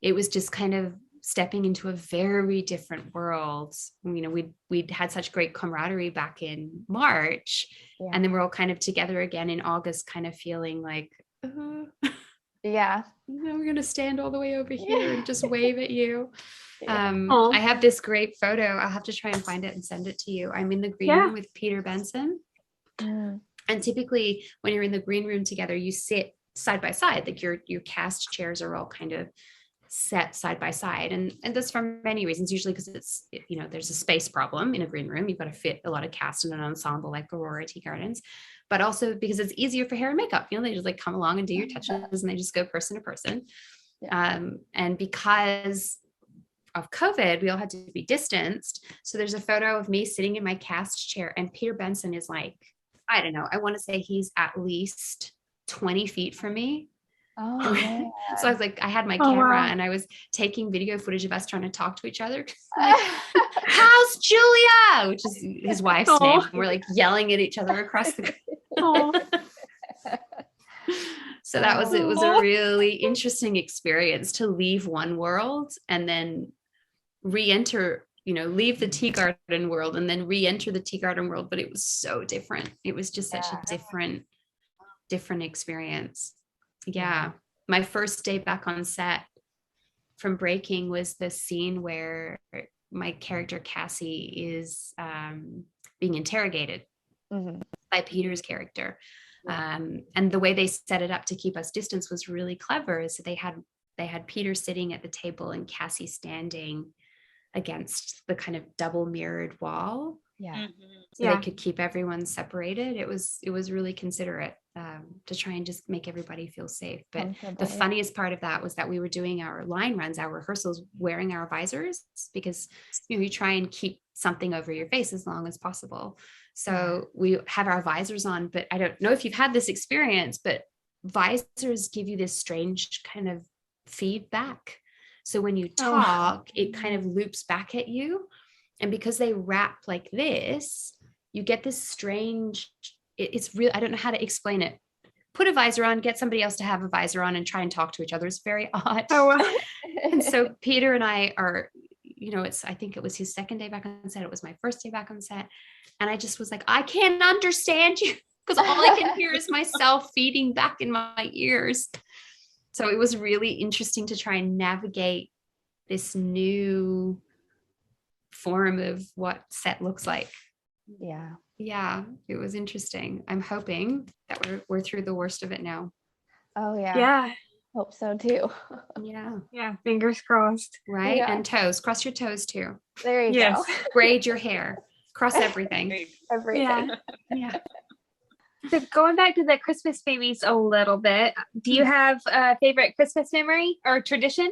it was just kind of stepping into a very different world. You know, we'd had such great camaraderie back in March, and then we're all kind of together again in August, kind of feeling like, yeah, now we're gonna stand all the way over here and just wave at you. I have this great photo. I'll have to try and find it and send it to you. I'm in the green room with Peter Benson. And typically when you're in the green room together, you sit side by side, like your cast chairs are all kind of set side by side, and that's for many reasons, usually because it's, you know, there's a space problem in a green room. You've got to fit a lot of cast in an ensemble like Aurora Teagarden's, but also because it's easier for hair and makeup. You know, they just like come along and do your touches, and they just go person to person. And because of COVID, we all had to be distanced. So there's a photo of me sitting in my cast chair, and Peter Benson is like, I don't know, I want to say he's at least 20 feet from me. So I was like, I had my camera and I was taking video footage of us trying to talk to each other. Like, how's Julia? Which is his wife's name. And we're like yelling at each other across the So that was, it was a really interesting experience to leave one world and then re-enter, you know, leave the Teagarden world and then re-enter the Teagarden world. But it was so different. It was just such a different experience. Yeah. My first day back on set from breaking was the scene where my character Cassie is being interrogated by Peter's character. And the way they set it up to keep us distance was really clever. Is that they had Peter sitting at the table and Cassie standing against the kind of double mirrored wall. So they could keep everyone separated. It was really considerate to try and just make everybody feel safe. But the funniest part of that was that we were doing our line runs, our rehearsals, wearing our visors, because, you know, you try and keep something over your face as long as possible. So we have our visors on, but I don't know if you've had this experience, but visors give you this strange kind of feedback. So when you talk, it kind of loops back at you. And because they wrap like this, you get this strange, it's real. I don't know how to explain it. Put a visor on, get somebody else to have a visor on and try and talk to each other. It's very odd. And so Peter and I are, you know, I think it was his second day back on set. It was my first day back on set. And I just was like, I can't understand you, because all I can hear is myself feeding back in my ears. So it was really interesting to try and navigate this new form of what set looks like. Yeah, it was interesting. I'm hoping that we're through the worst of it now. Hope so too. Yeah, fingers crossed. Right. And toes, cross your toes too. There you go. Braid your hair, cross everything. Yeah. So going back to the Christmas babies a little bit, do you have a favorite Christmas memory or tradition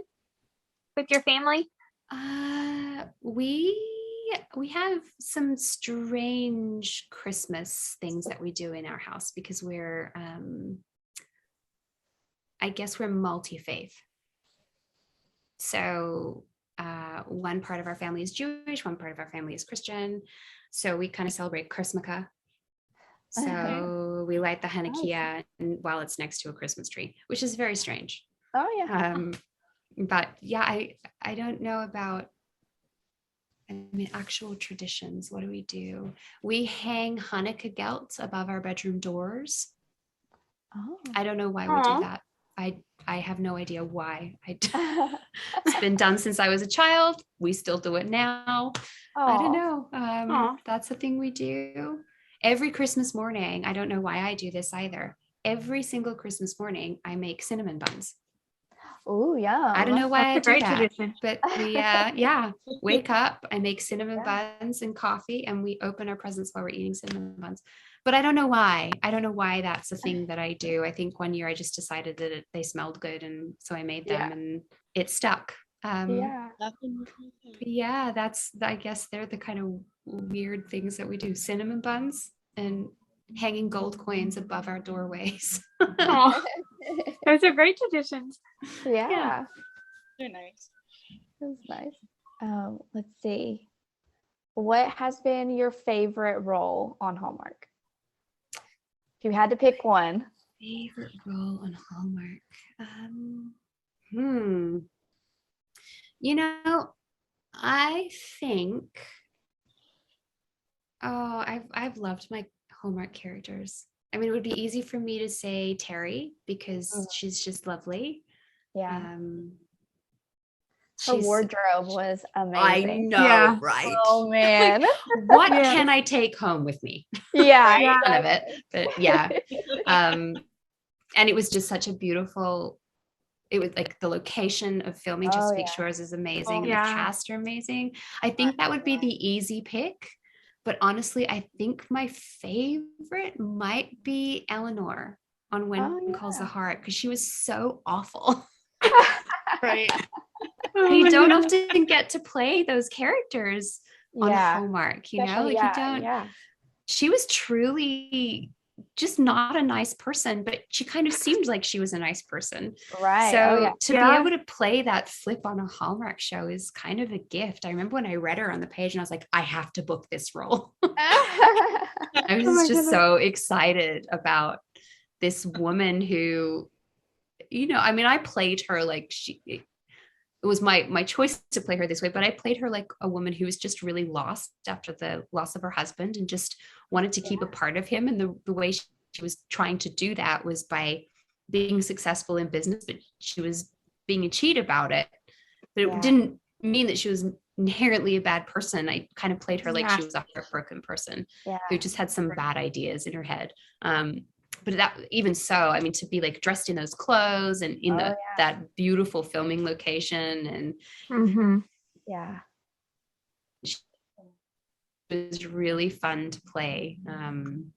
with your family? We have some strange Christmas things that we do in our house because we're, I guess we're multi-faith. So one part of our family is Jewish, one part of our family is Christian. So we kind of celebrate Christmukkah. So we light the Hanukkah while it's next to a Christmas tree, which is very strange. But yeah, I don't know about, actual traditions. What do? We hang Hanukkah gelts above our bedroom doors. I don't know why we do that. I have no idea why. It's been done since I was a child. We still do it now. I don't know. That's a thing we do. Every Christmas morning, I don't know why I do this either. Every single Christmas morning, I make cinnamon buns. Oh, yeah. I don't know why That's I do that, tradition. But we wake up, I make cinnamon buns and coffee, and we open our presents while we're eating cinnamon buns. But I don't know why. I don't know why that's a thing that I do. I think one year I just decided that they smelled good, and so I made them, and it stuck. That's, I guess they're the kind of weird things that we do. Cinnamon buns and hanging gold coins above our doorways. Those are great traditions. Yeah. They're nice. That's nice. Let's see. What has been your favorite role on Hallmark? If you had to pick one. Favorite role on Hallmark. I think I've loved my Hallmark characters. I mean, it would be easy for me to say Terry because she's just lovely. Yeah. Her She's wardrobe was I amazing. know, right? Oh man. What can I take home with me? Yeah. None of it. But yeah. And it was just such a beautiful, it was like the location of filming Chesapeake Shores is amazing. And the cast are amazing. I think that would be the easy pick. But honestly, I think my favorite might be Eleanor on When Calls the Heart, because she was so awful. Right. You don't often get to play those characters on Hallmark, you know? Especially, Like you don't. She was truly just not a nice person, but she kind of seemed like she was a nice person. Right. So to be able to play that flip on a Hallmark show is kind of a gift. I remember when I read her on the page and I was like, I have to book this role. I was just so excited about this woman who, you know, I mean, I played her like it was my choice to play her this way, but I played her like a woman who was just really lost after the loss of her husband and just wanted to keep a part of him. And the way she was trying to do that was by being successful in business, but she was being a cheat about it. But it didn't mean that she was inherently a bad person. I kind of played her like she was a heartbroken person who just had some bad ideas in her head. But that, even so, I mean, to be like dressed in those clothes and in that beautiful filming location and it was really fun to play. I mean,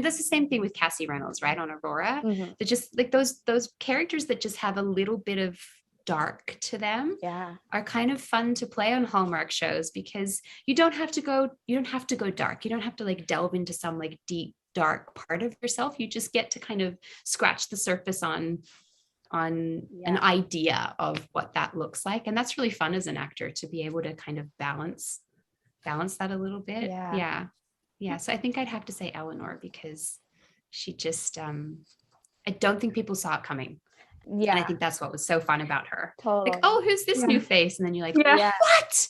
that's the same thing with Cassie Reynolds, right? On Aurora. They're just like those characters that just have a little bit of dark to them are kind of fun to play on Hallmark shows because you don't have to go dark. You don't have to like delve into some like deep dark part of yourself. You just get to kind of scratch the surface on an idea of what that looks like, and that's really fun as an actor to be able to kind of balance that a little bit. So I think I'd have to say Eleanor because she just I don't think people saw it coming. And I think that's what was so fun about her. Like, oh, who's this new face? And then you're like, what?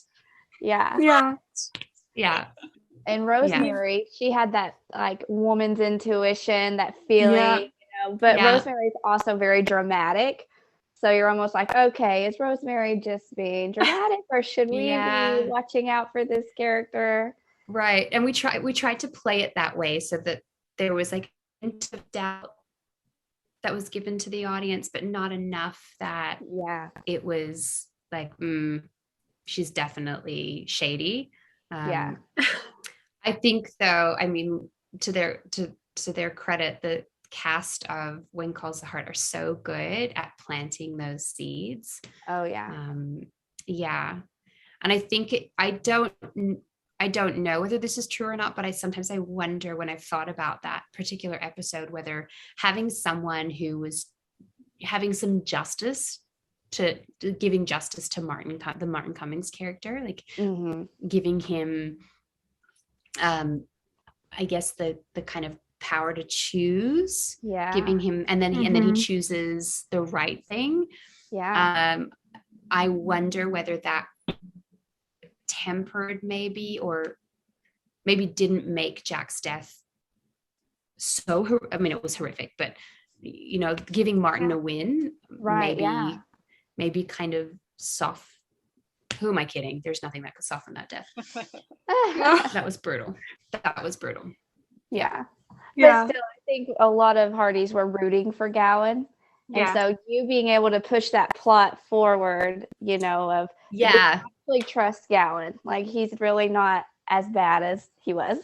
And Rosemary, she had that like woman's intuition, that feeling, you know, but Rosemary is also very dramatic. So you're almost like, okay, is Rosemary just being dramatic or should we be watching out for this character? Right. And we tried to play it that way so that there was like a hint of doubt that was given to the audience, but not enough that it was like, she's definitely shady. I think though, I mean, to their credit, the cast of When Calls the Heart are so good at planting those seeds. And I think I don't know whether this is true or not, but I wonder when I've thought about that particular episode, whether having someone who was having some justice to giving justice to the Martin Cummings character, like giving him I guess the kind of power to choose, giving him, and then he chooses the right thing. I wonder whether that tempered maybe, or maybe didn't make Jack's death so, I mean, it was horrific, but you know, giving Martin a win, maybe kind of soft. Who am I kidding? There's nothing that could soften that death. That was brutal. But still, I think a lot of Hardys were rooting for Gowan. And so you being able to push that plot forward, you know, of actually trust Gowan. Like he's really not as bad as he was.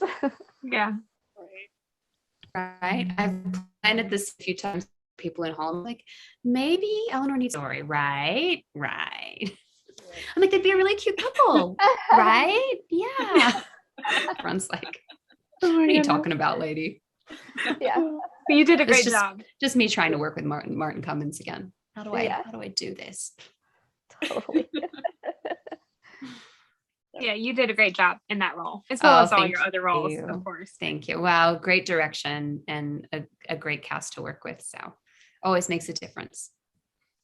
Right. I've planted this a few times. People in Hall, like, maybe Eleanor needs a story, right? I'm like, they'd be a really cute couple, right? Yeah. Ron's like, what are you talking about, lady? You did a great job. Just me trying to work with Martin Cummings again. How do I do this? Totally. Yeah, you did a great job in that role, as well as all your other roles, you. of course. Thank you. Wow, great direction and a great cast to work with. So always makes a difference.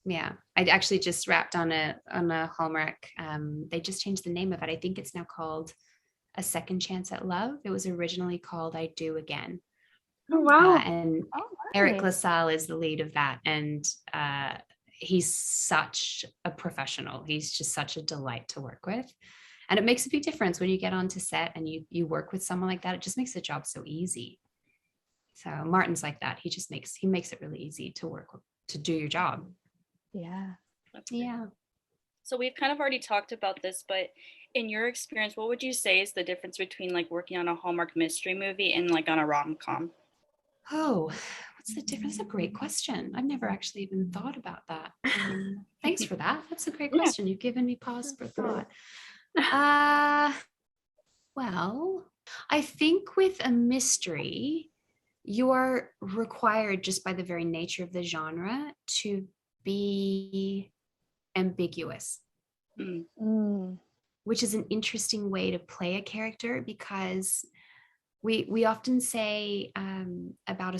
Yeah, I actually just wrapped on a Hallmark. They just changed the name of it. I think it's now called A Second Chance at Love. It was originally called I Do Again. Oh, wow. And Eric LaSalle is the lead of that. And he's such a professional. He's just such a delight to work with. And it makes a big difference when you get onto set and you work with someone like that. It just makes the job so easy. So Martin's like that. He makes it really easy to work with, to do your job. Yeah. Yeah. So we've kind of already talked about this, but in your experience, what would you say is the difference between like working on a Hallmark mystery movie and like on a rom-com? Oh, what's the difference? That's a great question. I've never actually even thought about that. Thanks for that. That's a great question. You've given me pause for thought. Well, I think with a mystery, you are required just by the very nature of the genre to be ambiguous, which is an interesting way to play a character, because we often say about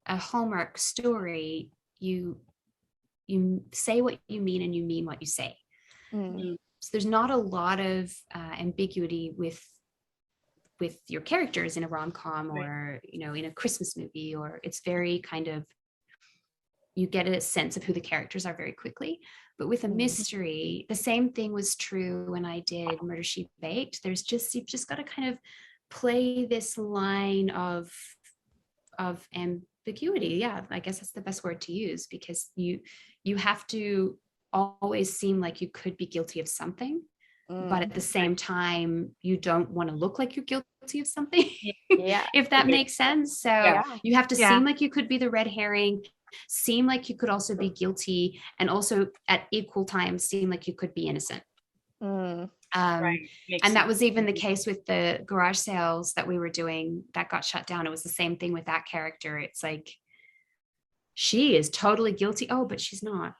a Hallmark story, you say what you mean and you mean what you say. So there's not a lot of ambiguity with your characters in a rom-com or in a Christmas movie, or it's very kind of, you get a sense of who the characters are very quickly. But with a mystery, the same thing was true when I did Murder, She Baked. You've just got to kind of play this line of ambiguity. Yeah, I guess that's the best word to use, because you have to always seem like you could be guilty of something, but at the same time, you don't want to look like you're guilty of something. Yeah. If that makes sense. So you have to seem like you could be the red herring, seem like you could also be guilty, and also at equal time seem like you could be innocent. And that was even the case with the garage sales that we were doing that got shut down. It was the same thing with that character. It's like, she is totally guilty. Oh, but she's not.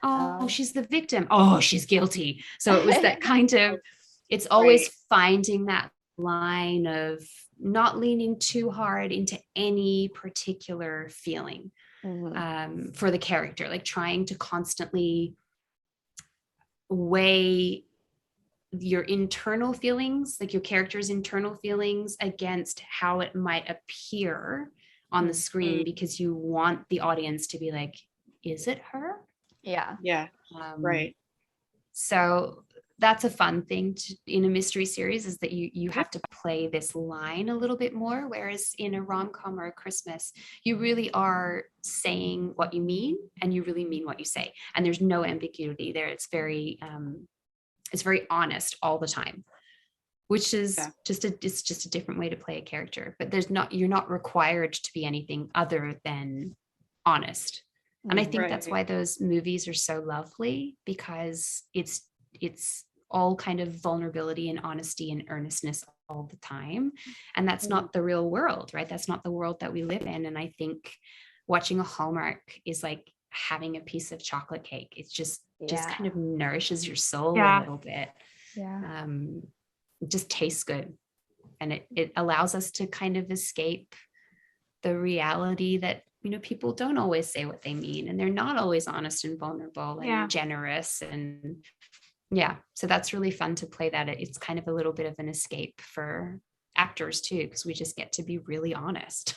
Oh, she's the victim. Oh, she's guilty. So it was that kind of, it's always finding that line of not leaning too hard into any particular feeling for the character, like trying to constantly weigh your internal feelings, like your character's internal feelings, against how it might appear on the screen, because you want the audience to be like, is it her? Yeah. So that's a fun thing in a mystery series, is that you have to play this line a little bit more, whereas in a rom-com or a Christmas, you really are saying what you mean and you really mean what you say, and there's no ambiguity there. It's very honest all the time, which is just a different way to play a character. But you're not required to be anything other than honest. And I think that's why those movies are so lovely, because it's all kind of vulnerability and honesty and earnestness all the time. And that's not the real world, right? That's not the world that we live in. And I think watching a Hallmark is like having a piece of chocolate cake. It's just kind of nourishes your soul a little bit. It just tastes good. And it allows us to kind of escape the reality that people don't always say what they mean, and they're not always honest and vulnerable and generous. And so that's really fun to play that. It's kind of a little bit of an escape for actors too, because we just get to be really honest.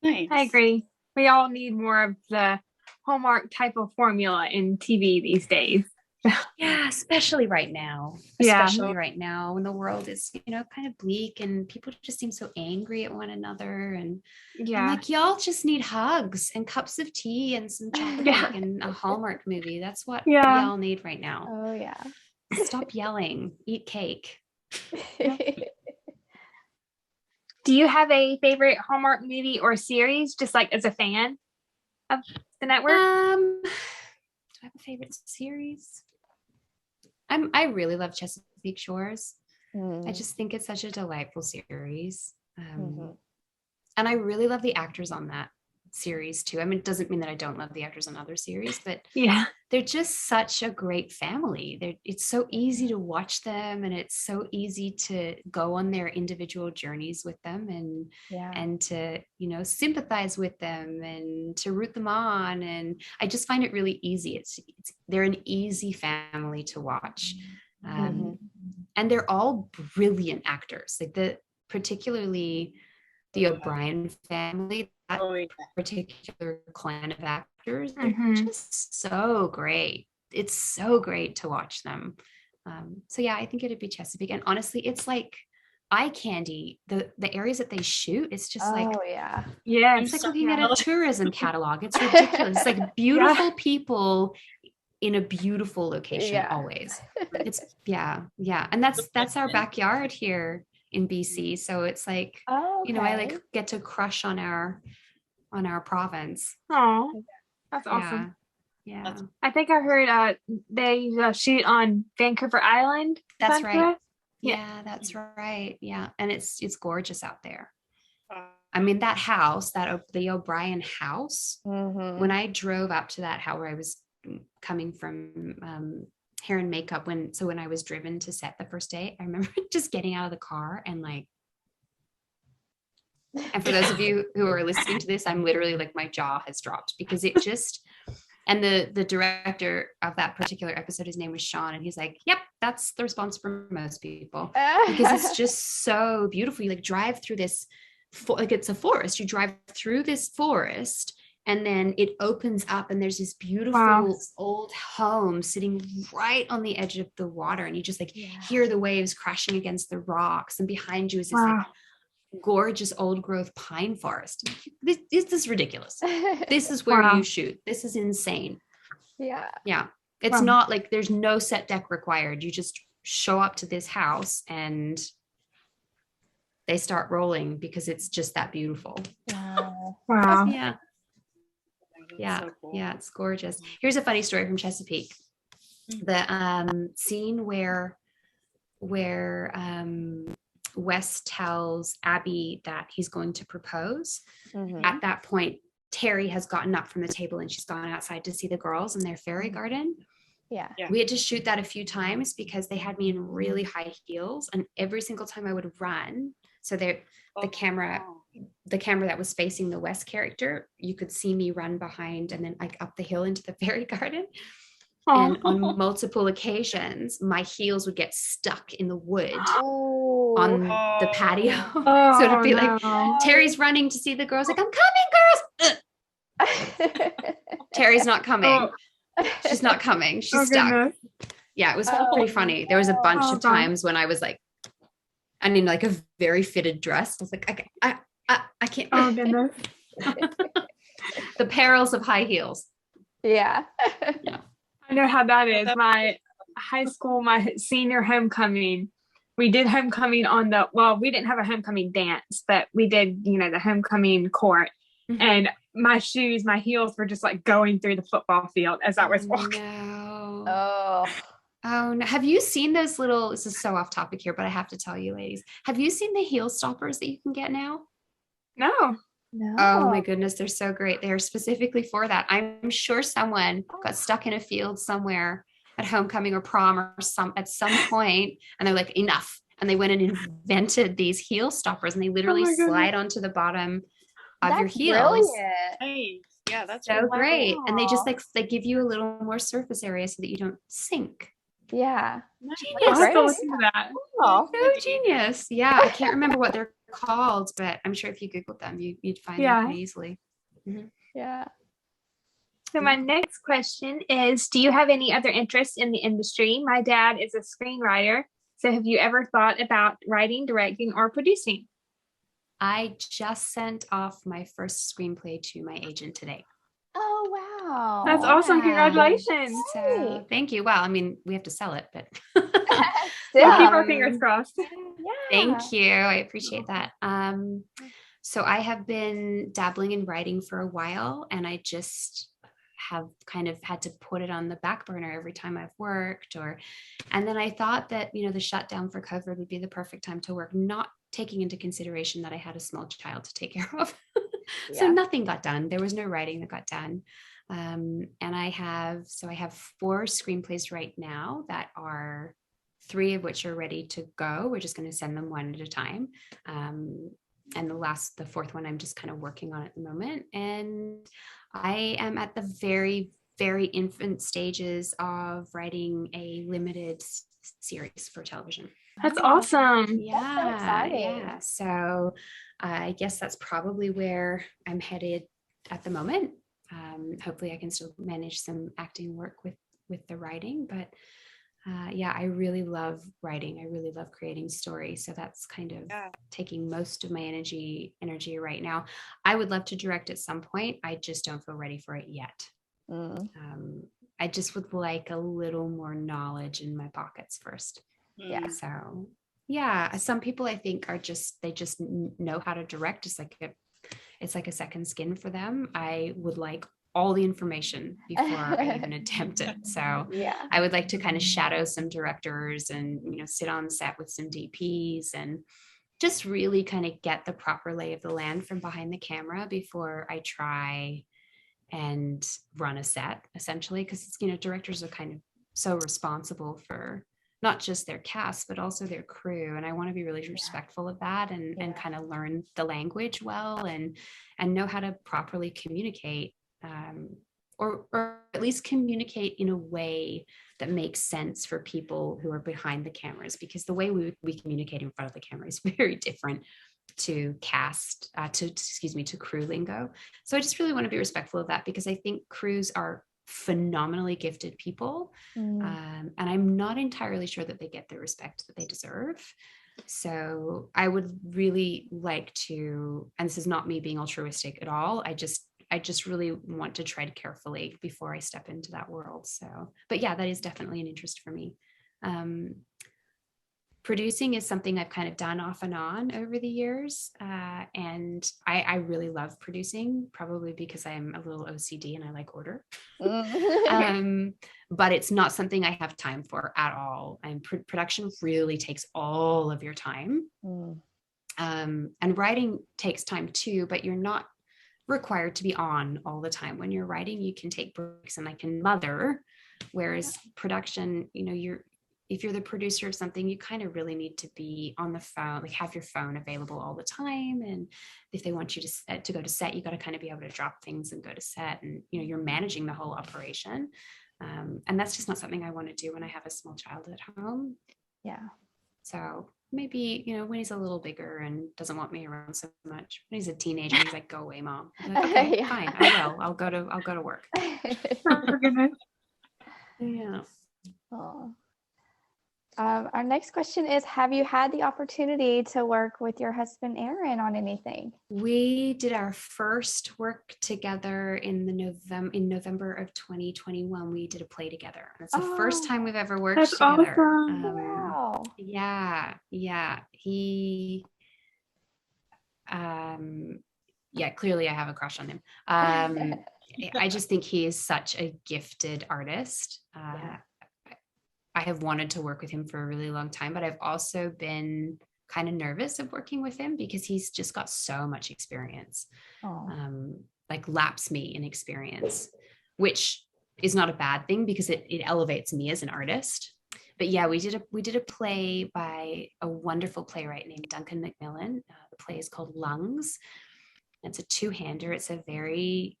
Nice. I agree. We all need more of the Hallmark type of formula in TV these days. Yeah, especially right now. Right now when the world is, kind of bleak and people just seem so angry at one another. And I'm like, y'all just need hugs and cups of tea and some chocolate and a Hallmark movie. That's what y'all need right now. Oh, yeah. Stop yelling. Eat cake. Do you have a favorite Hallmark movie or series, just like as a fan of the network? Do I have a favorite series? I really love Chesapeake Shores. I just think it's such a delightful series. And I really love the actors on that. series too. I mean, it doesn't mean that I don't love the actors on other series, but Yeah. they're just such a great family. It's so easy to watch them, and it's so easy to go on their individual journeys with them, and to, you know, sympathize with them and to root them on. And I just find it really easy. They're an easy family to watch. And they're all brilliant actors. Like particularly the O'Brien family, that particular clan of actors, they're just so great. It's so great to watch them. So yeah, I think it'd be Chesapeake. And honestly, it's like eye candy. The areas that they shoot, it's just it's like looking at a tourism catalog. It's ridiculous. It's like beautiful people in a beautiful location always. It's and that's our backyard here in BC. So it's like, you know, I like get to crush on our province. Oh, that's awesome. Yeah. I think I heard they shoot on Vancouver Island. That's right. Yeah, that's right. Yeah. And it's gorgeous out there. I mean, that house, the O'Brien house, when I drove up to that house where I was coming from hair and makeup, when I was driven to set the first day, I remember just getting out of the car and like, and for those of you who are listening to this, I'm literally like, my jaw has dropped because it just, and the director of that particular episode, his name was Sean, and he's like, yep, that's the response for most people, because it's just so beautiful. You like drive through this, like it's a forest, you drive through this forest, and then it opens up and there's this beautiful old home sitting right on the edge of the water. And you just like hear the waves crashing against the rocks. And behind you is this like gorgeous old growth pine forest. This is ridiculous. This is where you shoot. This is insane. Yeah. It's not like there's no set deck required. You just show up to this house and they start rolling because it's just that beautiful. Wow. Yeah, so cool. Yeah, it's gorgeous. Here's a funny story from Chesapeake. The scene where Wes tells Abby that he's going to propose. At that point, Terry has gotten up from the table and she's gone outside to see the girls in their fairy garden. Yeah. We had to shoot that a few times because they had me in really high heels, and every single time I would run, so the camera that was facing the West character, you could see me run behind and then like up the hill into the fairy garden. And on multiple occasions, my heels would get stuck in the wood on the patio. So it'd be like, Terry's running to see the girls, like, I'm coming, girls. Terry's not coming. She's not coming. She's stuck. Goodness. Yeah, it was pretty funny. There was a bunch of times when I was like, I'm in like a very fitted dress. I was like, I can't. Oh goodness. The perils of high heels. Yeah. I know how that is. My high school, my senior homecoming, we did homecoming we didn't have a homecoming dance, but we did, the homecoming court. And my heels were just like going through the football field as I was walking. No. Oh no. Have you seen those little, this is so off topic here, but I have to tell you, ladies, have you seen the heel stoppers that you can get now? No. Oh my goodness, they're so great. They're specifically for that. I'm sure someone got stuck in a field somewhere at homecoming or prom or at some point, and they're like, enough. And they went and invented these heel stoppers, and they literally slide onto the bottom of your heels. Brilliant. Yeah, that's so great. And they just like, they give you a little more surface area so that you don't sink. Yeah. Genius. So genius. Yeah. I can't remember what they're called, but I'm sure if you Googled them, you'd find them pretty easily. Yeah. So my next question is, do you have any other interests in the industry? My dad is a screenwriter. So have you ever thought about writing, directing, or producing? I just sent off my first screenplay to my agent today. Oh, wow. That's awesome. Congratulations. So, thank you. Well, I mean, we have to sell it, but we'll keep our fingers crossed. Thank you. I appreciate that. So I have been dabbling in writing for a while, and I just have kind of had to put it on the back burner every time I've worked, and then I thought that, the shutdown for COVID would be the perfect time to work, not taking into consideration that I had a small child to take care of. So nothing got done. There was no writing that got done. And I have 4 screenplays right now that are 3 of which are ready to go. We're just going to send them one at a time. And the 4th one, I'm just kind of working on at the moment. And I am at the very, very infant stages of writing a limited series for television. That's awesome. Yeah. That's so exciting. Yeah. So I guess that's probably where I'm headed at the moment. Hopefully I can still manage some acting work with the writing, but I really love writing. I really love creating stories. So that's kind of taking most of my energy right now. I would love to direct at some point. I just don't feel ready for it yet. I just would like a little more knowledge in my pockets first. Yeah. So some people I think they just know how to direct. It's like a second skin for them. I would like all the information before I even attempt it. So I would like to kind of shadow some directors and, sit on set with some DPs and just really kind of get the proper lay of the land from behind the camera before I try and run a set, essentially, because directors are kind of so responsible for not just their cast, but also their crew. And I want to be really respectful of that and kind of learn the language well and know how to properly communicate, or at least communicate in a way that makes sense for people who are behind the cameras, because the way we communicate in front of the camera is very different to to crew lingo. So I just really want to be respectful of that, because I think crews are phenomenally gifted people. And I'm not entirely sure that they get the respect that they deserve. So I would really like to, and this is not me being altruistic at all, I just really want to tread carefully before I step into that world. So, but that is definitely an interest for me. Producing is something I've kind of done off and on over the years. And I really love producing, probably because I'm a little OCD and I like order. But it's not something I have time for at all. And production really takes all of your time. And writing takes time too, but you're not required to be on all the time. When you're writing, you can take breaks and I can mother. Whereas production, if you're the producer of something, you kind of really need to be on the phone, like have your phone available all the time. And if they want you to go to set, you got to kind of be able to drop things and go to set. And, you're managing the whole operation. And that's just not something I want to do when I have a small child at home. Yeah. So maybe, when he's a little bigger and doesn't want me around so much. When he's a teenager, he's like, go away, Mom. I'm like, okay, fine, I will. I'll go to work. Oh, goodness. Yeah. Oh. Our next question is, have you had the opportunity to work with your husband, Aaron, on anything? We did our first work together in November of 2021. We did a play together. It's the first time we've ever worked together. Awesome. Wow. Yeah. He, clearly I have a crush on him. I just think he is such a gifted artist. I have wanted to work with him for a really long time, but I've also been kind of nervous of working with him because he's just got so much experience, laps me in experience, which is not a bad thing because it elevates me as an artist. But we did a play by a wonderful playwright named Duncan Macmillan. The play is called Lungs. It's a 2-hander. It's a very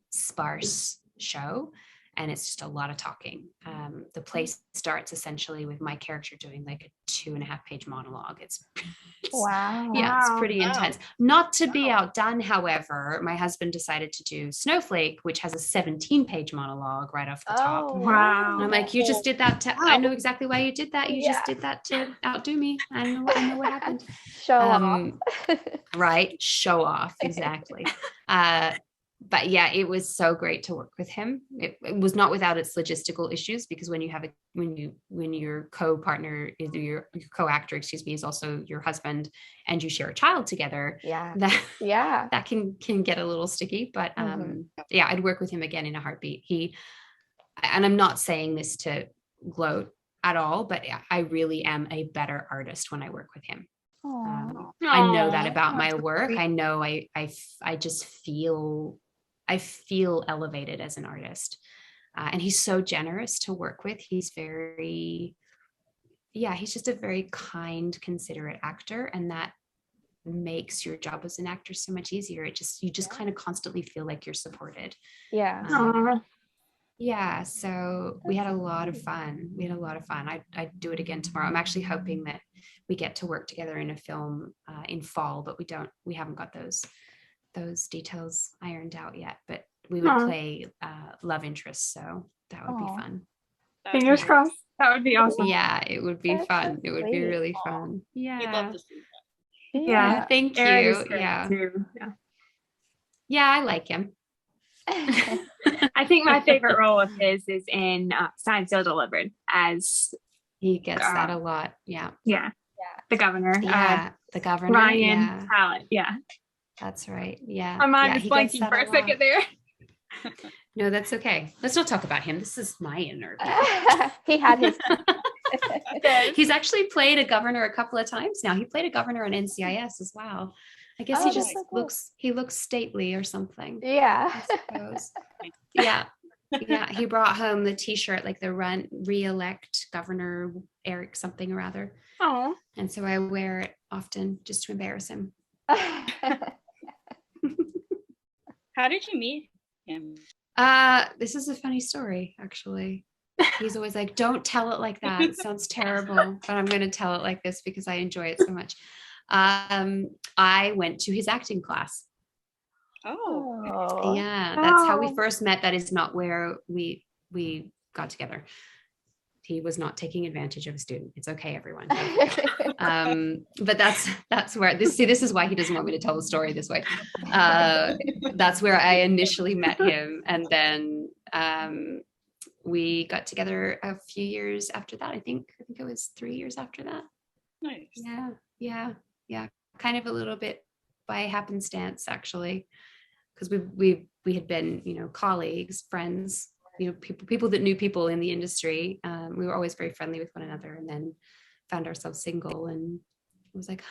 sparse show. And it's just a lot of talking. The play starts essentially with my character doing like a 2.5-page monologue. It's pretty intense. Not to be outdone, however, my husband decided to do Snowflake, which has a 17-page monologue right off the top. Wow. And I'm like, you just did that I know exactly why you did that. You just did that to outdo me. I know what happened. Show off. Right. Show off. Exactly. But it was so great to work with him. It was not without its logistical issues, because when your co-partner, your co-actor, is also your husband, and you share a child together, that can get a little sticky. But I'd work with him again in a heartbeat. And I'm not saying this to gloat at all, but I really am a better artist when I work with him. I know that about my that's work. sweet. I know I just feel elevated as an artist. And he's so generous to work with. He's just a very kind, considerate actor. And that makes your job as an actor so much easier. You just kind of constantly feel like you're supported. Yeah. Yeah, so we had a lot of fun. I'd do it again tomorrow. I'm actually hoping that we get to work together in a film in fall, but we haven't got those details ironed out yet. But we would play love interest, so that would be fun. Fingers crossed. That would be awesome. Yeah, it would be fun. It would be really fun. Yeah. We'd love to see that. Yeah, thank Eric you. is great too. Yeah, I like him. I think my favorite role of his is in Signed, Sealed, Delivered as he gets that a lot. Yeah. The governor. The governor. Ryan Talent. Yeah. That's right. Yeah. My mind was blanking for a second there. No, that's okay. Let's not talk about him. This is my inner. He had his. He's actually played a governor a couple of times now. He played a governor on NCIS as well. I guess he just looks stately or something. Yeah. I suppose. Yeah. He brought home the t-shirt, like the re-elect Governor Eric something or other. Oh. And so I wear it often just to embarrass him. How did you meet him? This is a funny story, actually. He's always like, don't tell it like that. It sounds terrible, but I'm going to tell it like this because I enjoy it so much. I went to his acting class. Oh. Yeah, that's how we first met. That is not where we got together. He was not taking advantage of a student. It's okay, everyone. But that's where this is why he doesn't want me to tell the story this way. That's where I initially met him, and then we got together a few years after that. I think it was 3 years after that. Nice. Yeah. Kind of a little bit by happenstance, actually, because we had been, colleagues, friends, people that knew people in the industry. We were always very friendly with one another, and then found ourselves single, and I was like,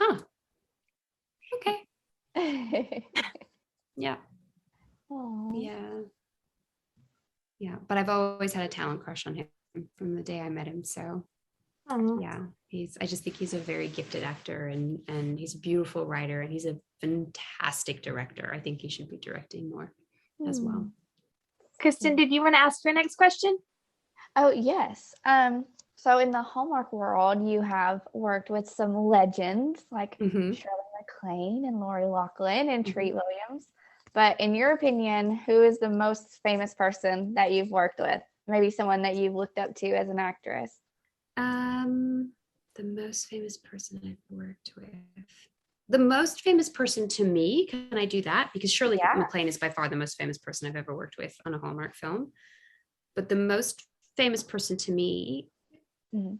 okay. Yeah. Aww. Yeah. But I've always had a talent crush on him from the day I met him. So yeah, I just think he's a very gifted actor, and he's a beautiful writer, and he's a fantastic director. I think he should be directing more as well. Kristen, did you want to ask your next question? Oh, yes. So in the Hallmark world, you have worked with some legends like Shirley MacLaine and Lori Loughlin and Treat Williams. But in your opinion, who is the most famous person that you've worked with? Maybe someone that you've looked up to as an actress. The most famous person I've worked with. The most famous person to me, can I do that? Because Shirley MacLaine is by far the most famous person I've ever worked with on a Hallmark film. But the most famous person to me,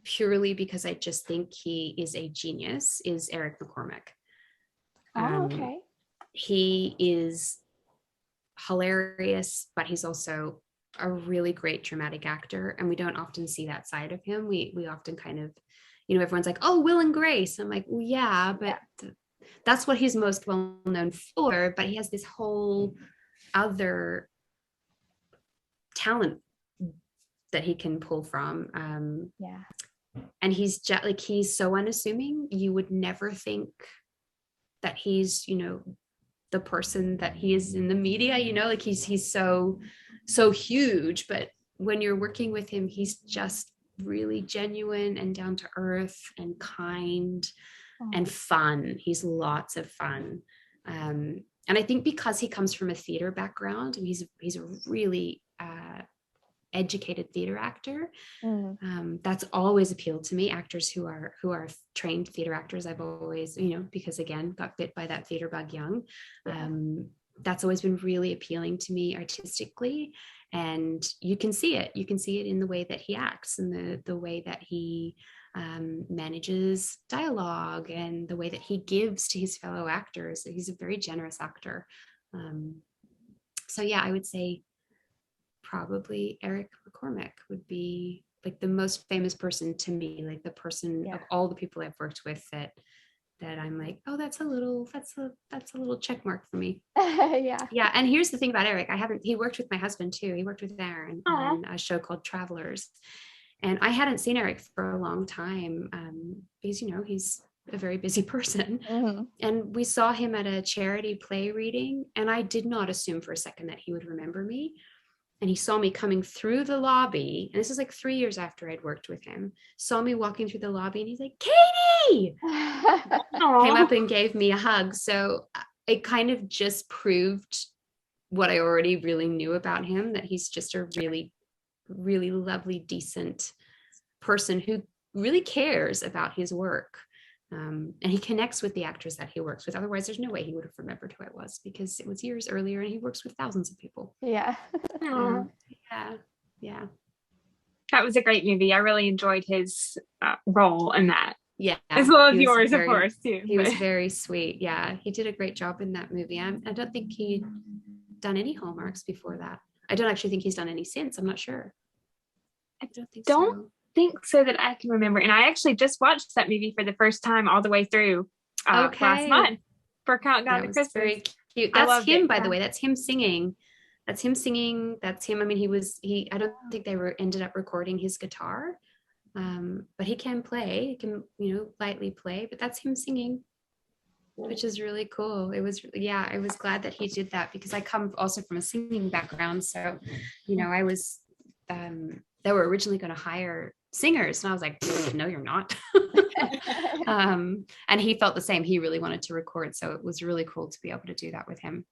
purely because I just think he is a genius, is Eric McCormack. Okay. He is hilarious, but he's also a really great dramatic actor, and we don't often see that side of him. We often kind of, everyone's like, oh, Will and Grace. I'm like, well, yeah, but that's what he's most well known for. But he has this whole other talent that he can pull from. And he's just like, he's so unassuming. You would never think that he's, the person that he is in the media, like he's so huge, but when you're working with him, he's just really genuine and down to earth and kind and fun. He's lots of fun. And I think because he comes from a theater background, and he's a really educated theater actor, that's always appealed to me. Actors who are trained theater actors, I've always, because again, got bit by that theater bug young. That's always been really appealing to me artistically, and you can see it in the way that he acts, and the way that he manages dialogue, and the way that he gives to his fellow actors. He's a very generous actor. So yeah, I would say probably Eric McCormack would be like the most famous person to me, like the person of all the people I've worked with that that I'm like, oh, that's a little check mark for me. Yeah. Yeah. And here's the thing about Eric. He worked with my husband too. He worked with Aaron on a show called Travelers. And I hadn't seen Eric for a long time because, he's a very busy person. Mm-hmm. And we saw him at a charity play reading. And I did not assume for a second that he would remember me. And he saw me coming through the lobby. And this is like 3 years after I'd worked with him. Saw me walking through the lobby and he's like, Katie! Came up and gave me a hug. So it kind of just proved what I already really knew about him, that he's just a really, really lovely, decent person who really cares about his work. And he connects with the actors that he works with. Otherwise, there's no way he would have remembered who I was, because it was years earlier and he works with thousands of people. Yeah. Yeah. That was a great movie. I really enjoyed his role in that. Yeah. As well as yours, of course, too. He was very sweet. Yeah. He did a great job in that movie. I don't think he'd done any Hallmarks before that. I don't actually think he's done any since. I'm not sure. I don't think so. Think so that I can remember, and I actually just watched that movie for the first time all the way through last month for Countdown to Christmas. Very cute. That's him, by the way. That's him singing. That's him. I mean, I don't think they ended up recording his guitar, but he can play. He can, lightly play. But that's him singing, which is really cool. I was glad that he did that, because I come also from a singing background. So, I was. They were originally going to hire singers, and I was like, no, you're not. And he felt the same. He really wanted to record, so it was really cool to be able to do that with him.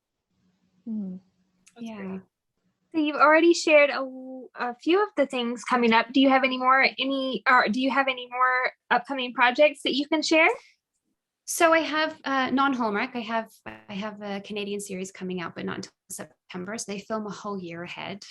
Yeah. So you've already shared a few of the things coming up. Do you have any more upcoming projects that you can share? So I have non-Hallmark. I have a Canadian series coming out, but not until September. So they film a whole year ahead,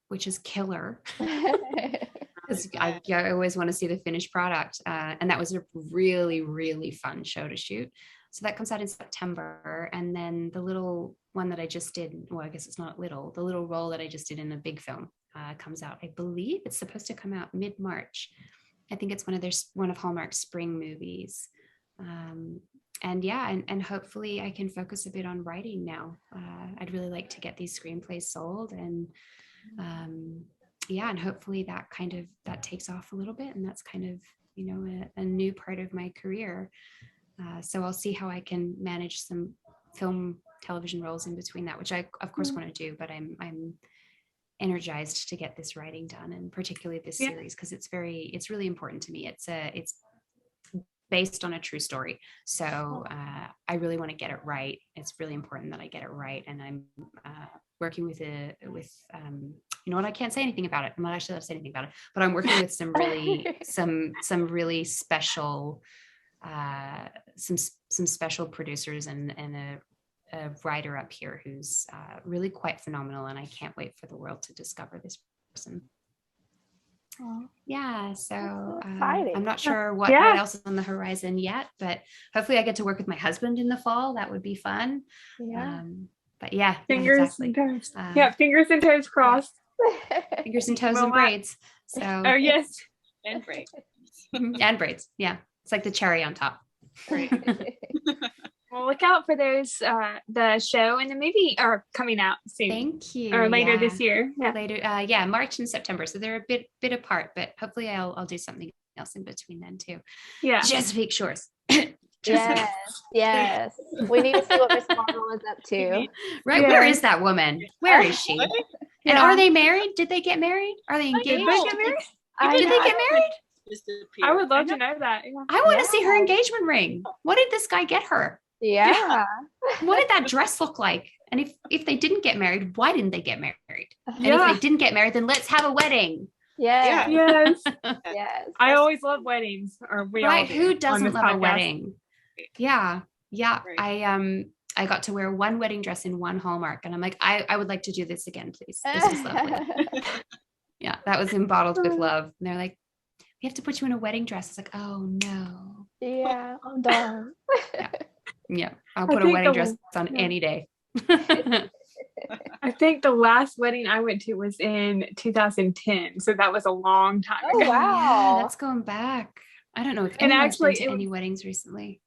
which is killer. Because I always want to see the finished product. And that was a really, really fun show to shoot. So that comes out in September. And then the little one that I just did, well, I guess it's not little, the little role that I just did in a big film comes out. I believe it's supposed to come out mid-March. I think it's one of Hallmark's spring movies. And hopefully I can focus a bit on writing now. I'd really like to get these screenplays sold, and and hopefully that takes off a little bit, and that's kind of a new part of my career. So I'll see how I can manage some film television roles in between that, which I of course want to do, but I'm energized to get this writing done, and particularly this series, because it's really important to me. It's based on a true story. So I really want to get it right. It's really important that I get it right. And I'm working with I can't say anything about it. I'm not actually allowed to say anything about it, but I'm working with some really, some really special, some special producers and a writer up here who's really quite phenomenal. And I can't wait for the world to discover this person. Yeah, so I'm not sure what else is on the horizon yet, but hopefully I get to work with my husband in the fall. That would be fun. But fingers and toes. Fingers and toes crossed. Fingers and toes and braids. So yes, and braids. And braids. Yeah, it's like the cherry on top. Right. Well, look out for those. The show and the movie are coming out soon. Thank you. Or later this year. Yeah. Later. March and September. So they're a bit apart, but hopefully I'll do something else in between then too. Yeah. Chesapeake Shores. Yes. We need to see what Miss Marvel is up to. Right. Where is that woman? Where is she? And are they married? Did they get married? Are they engaged? Did they get married? Did they get married? I would love to know that. Yeah. I want to see her engagement ring. What did this guy get her? Yeah. What did that dress look like? And if they didn't get married, why didn't they get married? And if they didn't get married, then let's have a wedding. Yes. Yes. I always love weddings. Or we all do. Who doesn't love podcast. a wedding? Yeah. Right. I got to wear one wedding dress in one Hallmark, and I'm like, I would like to do this again, please. This was lovely. Yeah, that was embottled with love. And they're like, we have to put you in a wedding dress. It's like, oh no. Yeah, I'm done. Yeah, I'll put a wedding dress on any day. I think the last wedding I went to was in 2010, so that was a long time ago. Oh wow, that's going back. I don't know if and anyone's been to any weddings recently.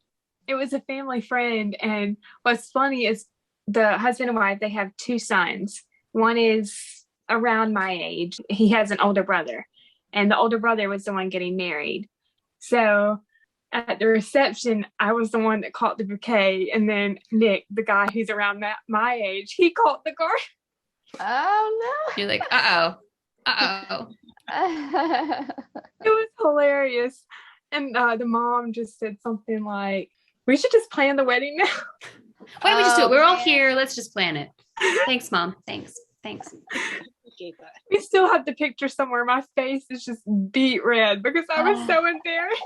It was a family friend. And what's funny is the husband and wife, they have 2 sons. One is around my age. He has an older brother, and the older brother was the one getting married. So at the reception, I was the one that caught the bouquet, and then Nick, the guy who's around my age, he caught the garden. Oh You're like, uh-oh. no. It was hilarious. And the mom just said something like, we should just plan the wedding now. Why don't we just do it? We're all man. here. Let's just plan it. Thanks, Mom. Thanks. We still have the picture somewhere. My face is just beet red because I was so embarrassed.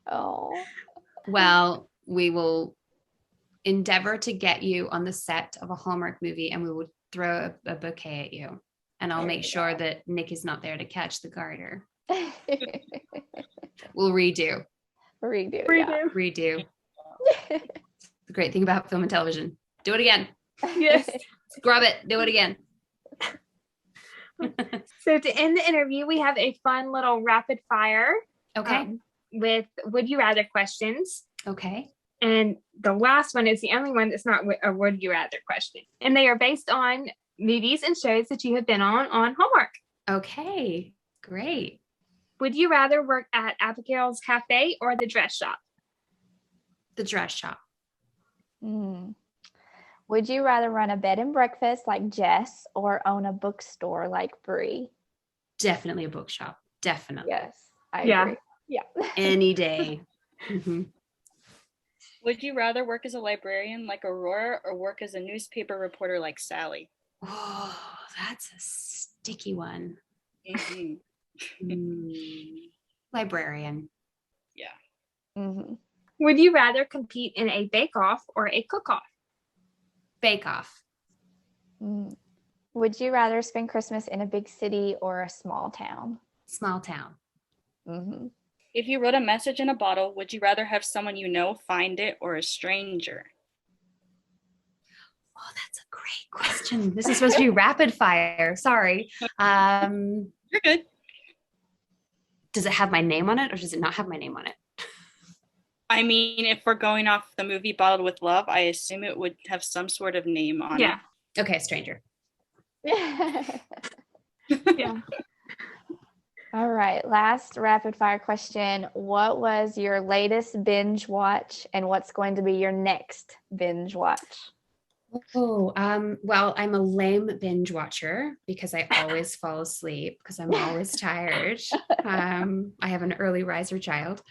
Oh. Well, we will endeavor to get you on the set of a Hallmark movie, and we will throw a bouquet at you. And I'll make sure that Nick is not there to catch the garter. We'll redo. Redo. The great thing about film and television. Do it again. Yes. Scrub it. Do it again. So to end the interview, we have a fun little rapid fire. Okay. With would you rather questions. Okay. And the last one is the only one that's not a would you rather question. And they are based on movies and shows that you have been on Hallmark. Okay. Great. Would you rather work at Abigail's Cafe or the dress shop? The dress shop. Would you rather run a bed and breakfast like Jess or own a bookstore like Bree? Definitely a bookshop. Definitely. Yes, I agree. Yeah. Any day. Mm-hmm. Would you rather work as a librarian like Aurora or work as a newspaper reporter like Sally? Oh, that's a sticky one. Mm-hmm. Librarian. Yeah. Mm-hmm. Would you rather compete in a bake-off or a cook-off? Bake-off. Would you rather spend Christmas in a big city or a small town? Small town. Mm-hmm. If you wrote a message in a bottle, would you rather have someone you know find it or a stranger? Oh, that's a great question. This is supposed to be rapid fire. Sorry. You're good. Does it have my name on it or does it not have my name on it? I mean, if we're going off the movie Bottled with Love, I assume it would have some sort of name on it. Okay, stranger. Yeah. All right. Last rapid fire question. What was your latest binge watch and what's going to be your next binge watch? Oh, well, I'm a lame binge watcher because I always fall asleep because I'm always tired. I have an early riser child.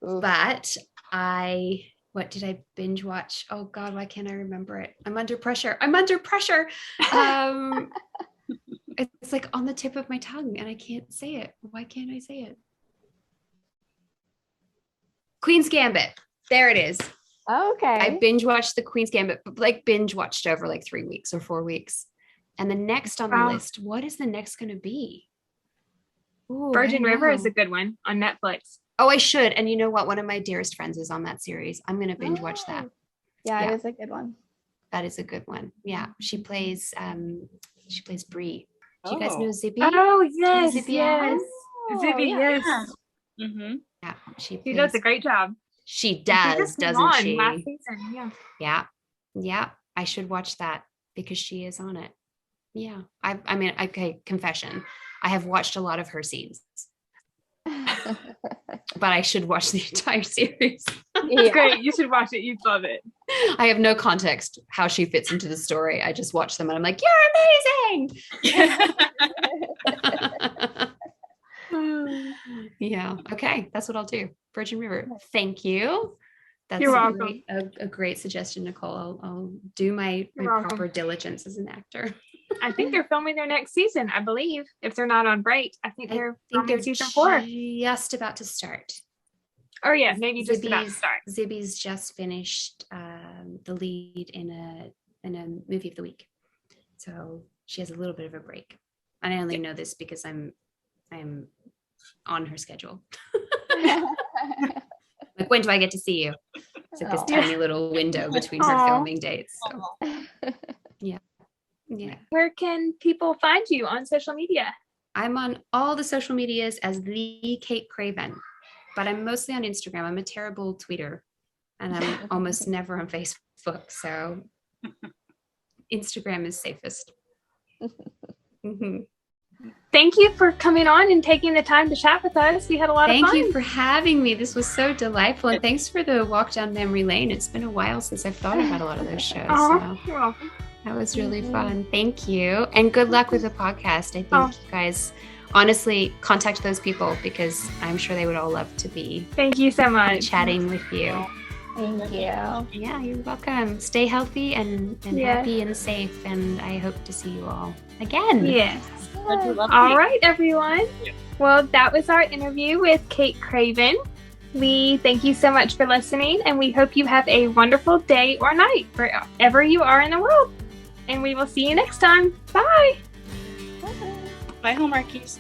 Oof. But what did I binge watch? Oh God, why can't I remember it? I'm under pressure. It's like on the tip of my tongue and I can't say it. Why can't I say it? Queen's Gambit. There it is. Okay. I binge watched the Queen's Gambit, but like binge watched over like 3 weeks or 4 weeks. And the next on the list, what is the next going to be? Ooh, Virgin River is a good one on Netflix. Oh, I should. And you know what? One of my dearest friends is on that series. I'm going to binge watch that. Yeah, it is a good one. That is a good one. Yeah. She plays Bree. Do you guys know Zippy? Oh, yes. Zippy Yes. Zippy, yes. Mm-hmm. Yeah. She does a great job. She does, doesn't she? Last season, yeah. Yeah. Yeah. I should watch that because she is on it. Yeah. I mean, okay, confession. I have watched a lot of her scenes. But I should watch the entire series. It's great. You should watch it. You'd love it. I have no context how she fits into the story. I just watch them and I'm like, you're amazing. Yeah. Okay. That's what I'll do. Virgin River. Thank you. That's You're welcome. A great suggestion, Nicole. I'll do my proper diligence as an actor. I think they're filming their next season, I believe. If they're not on break, I think they're filming season 4. Just about to start. Or yeah, maybe just about to start. Zibby's just finished the lead in a movie of the week. So she has a little bit of a break. And I only know this because I'm on her schedule. Like, when do I get to see you? It's like this tiny little window between her filming dates. So. Yeah. Yeah. Where can people find you on social media? I'm on all the social medias as the Kate Craven, but I'm mostly on Instagram. I'm a terrible tweeter. and I'm almost never on Facebook, so Instagram is safest. Thank you for coming on and taking the time to chat with us. We had a lot of fun. Thank you for having me. This was so delightful, and thanks for the walk down memory lane. It's been a while since I've thought about a lot of those shows. Oh, you're welcome. That was really fun. Thank you, and good luck with the podcast. I think you guys honestly contact those people because I'm sure they would all love to be. Thank you so much. Chatting with you. Thank you. Yeah, you're welcome. Stay healthy and happy and safe, and I hope to see you all again. Yes. All right, everyone. Well, that was our interview with Kate Craven. We thank you so much for listening, and we hope you have a wonderful day or night wherever you are in the world. And we will see you next time. Bye. Bye, Hallmarkies.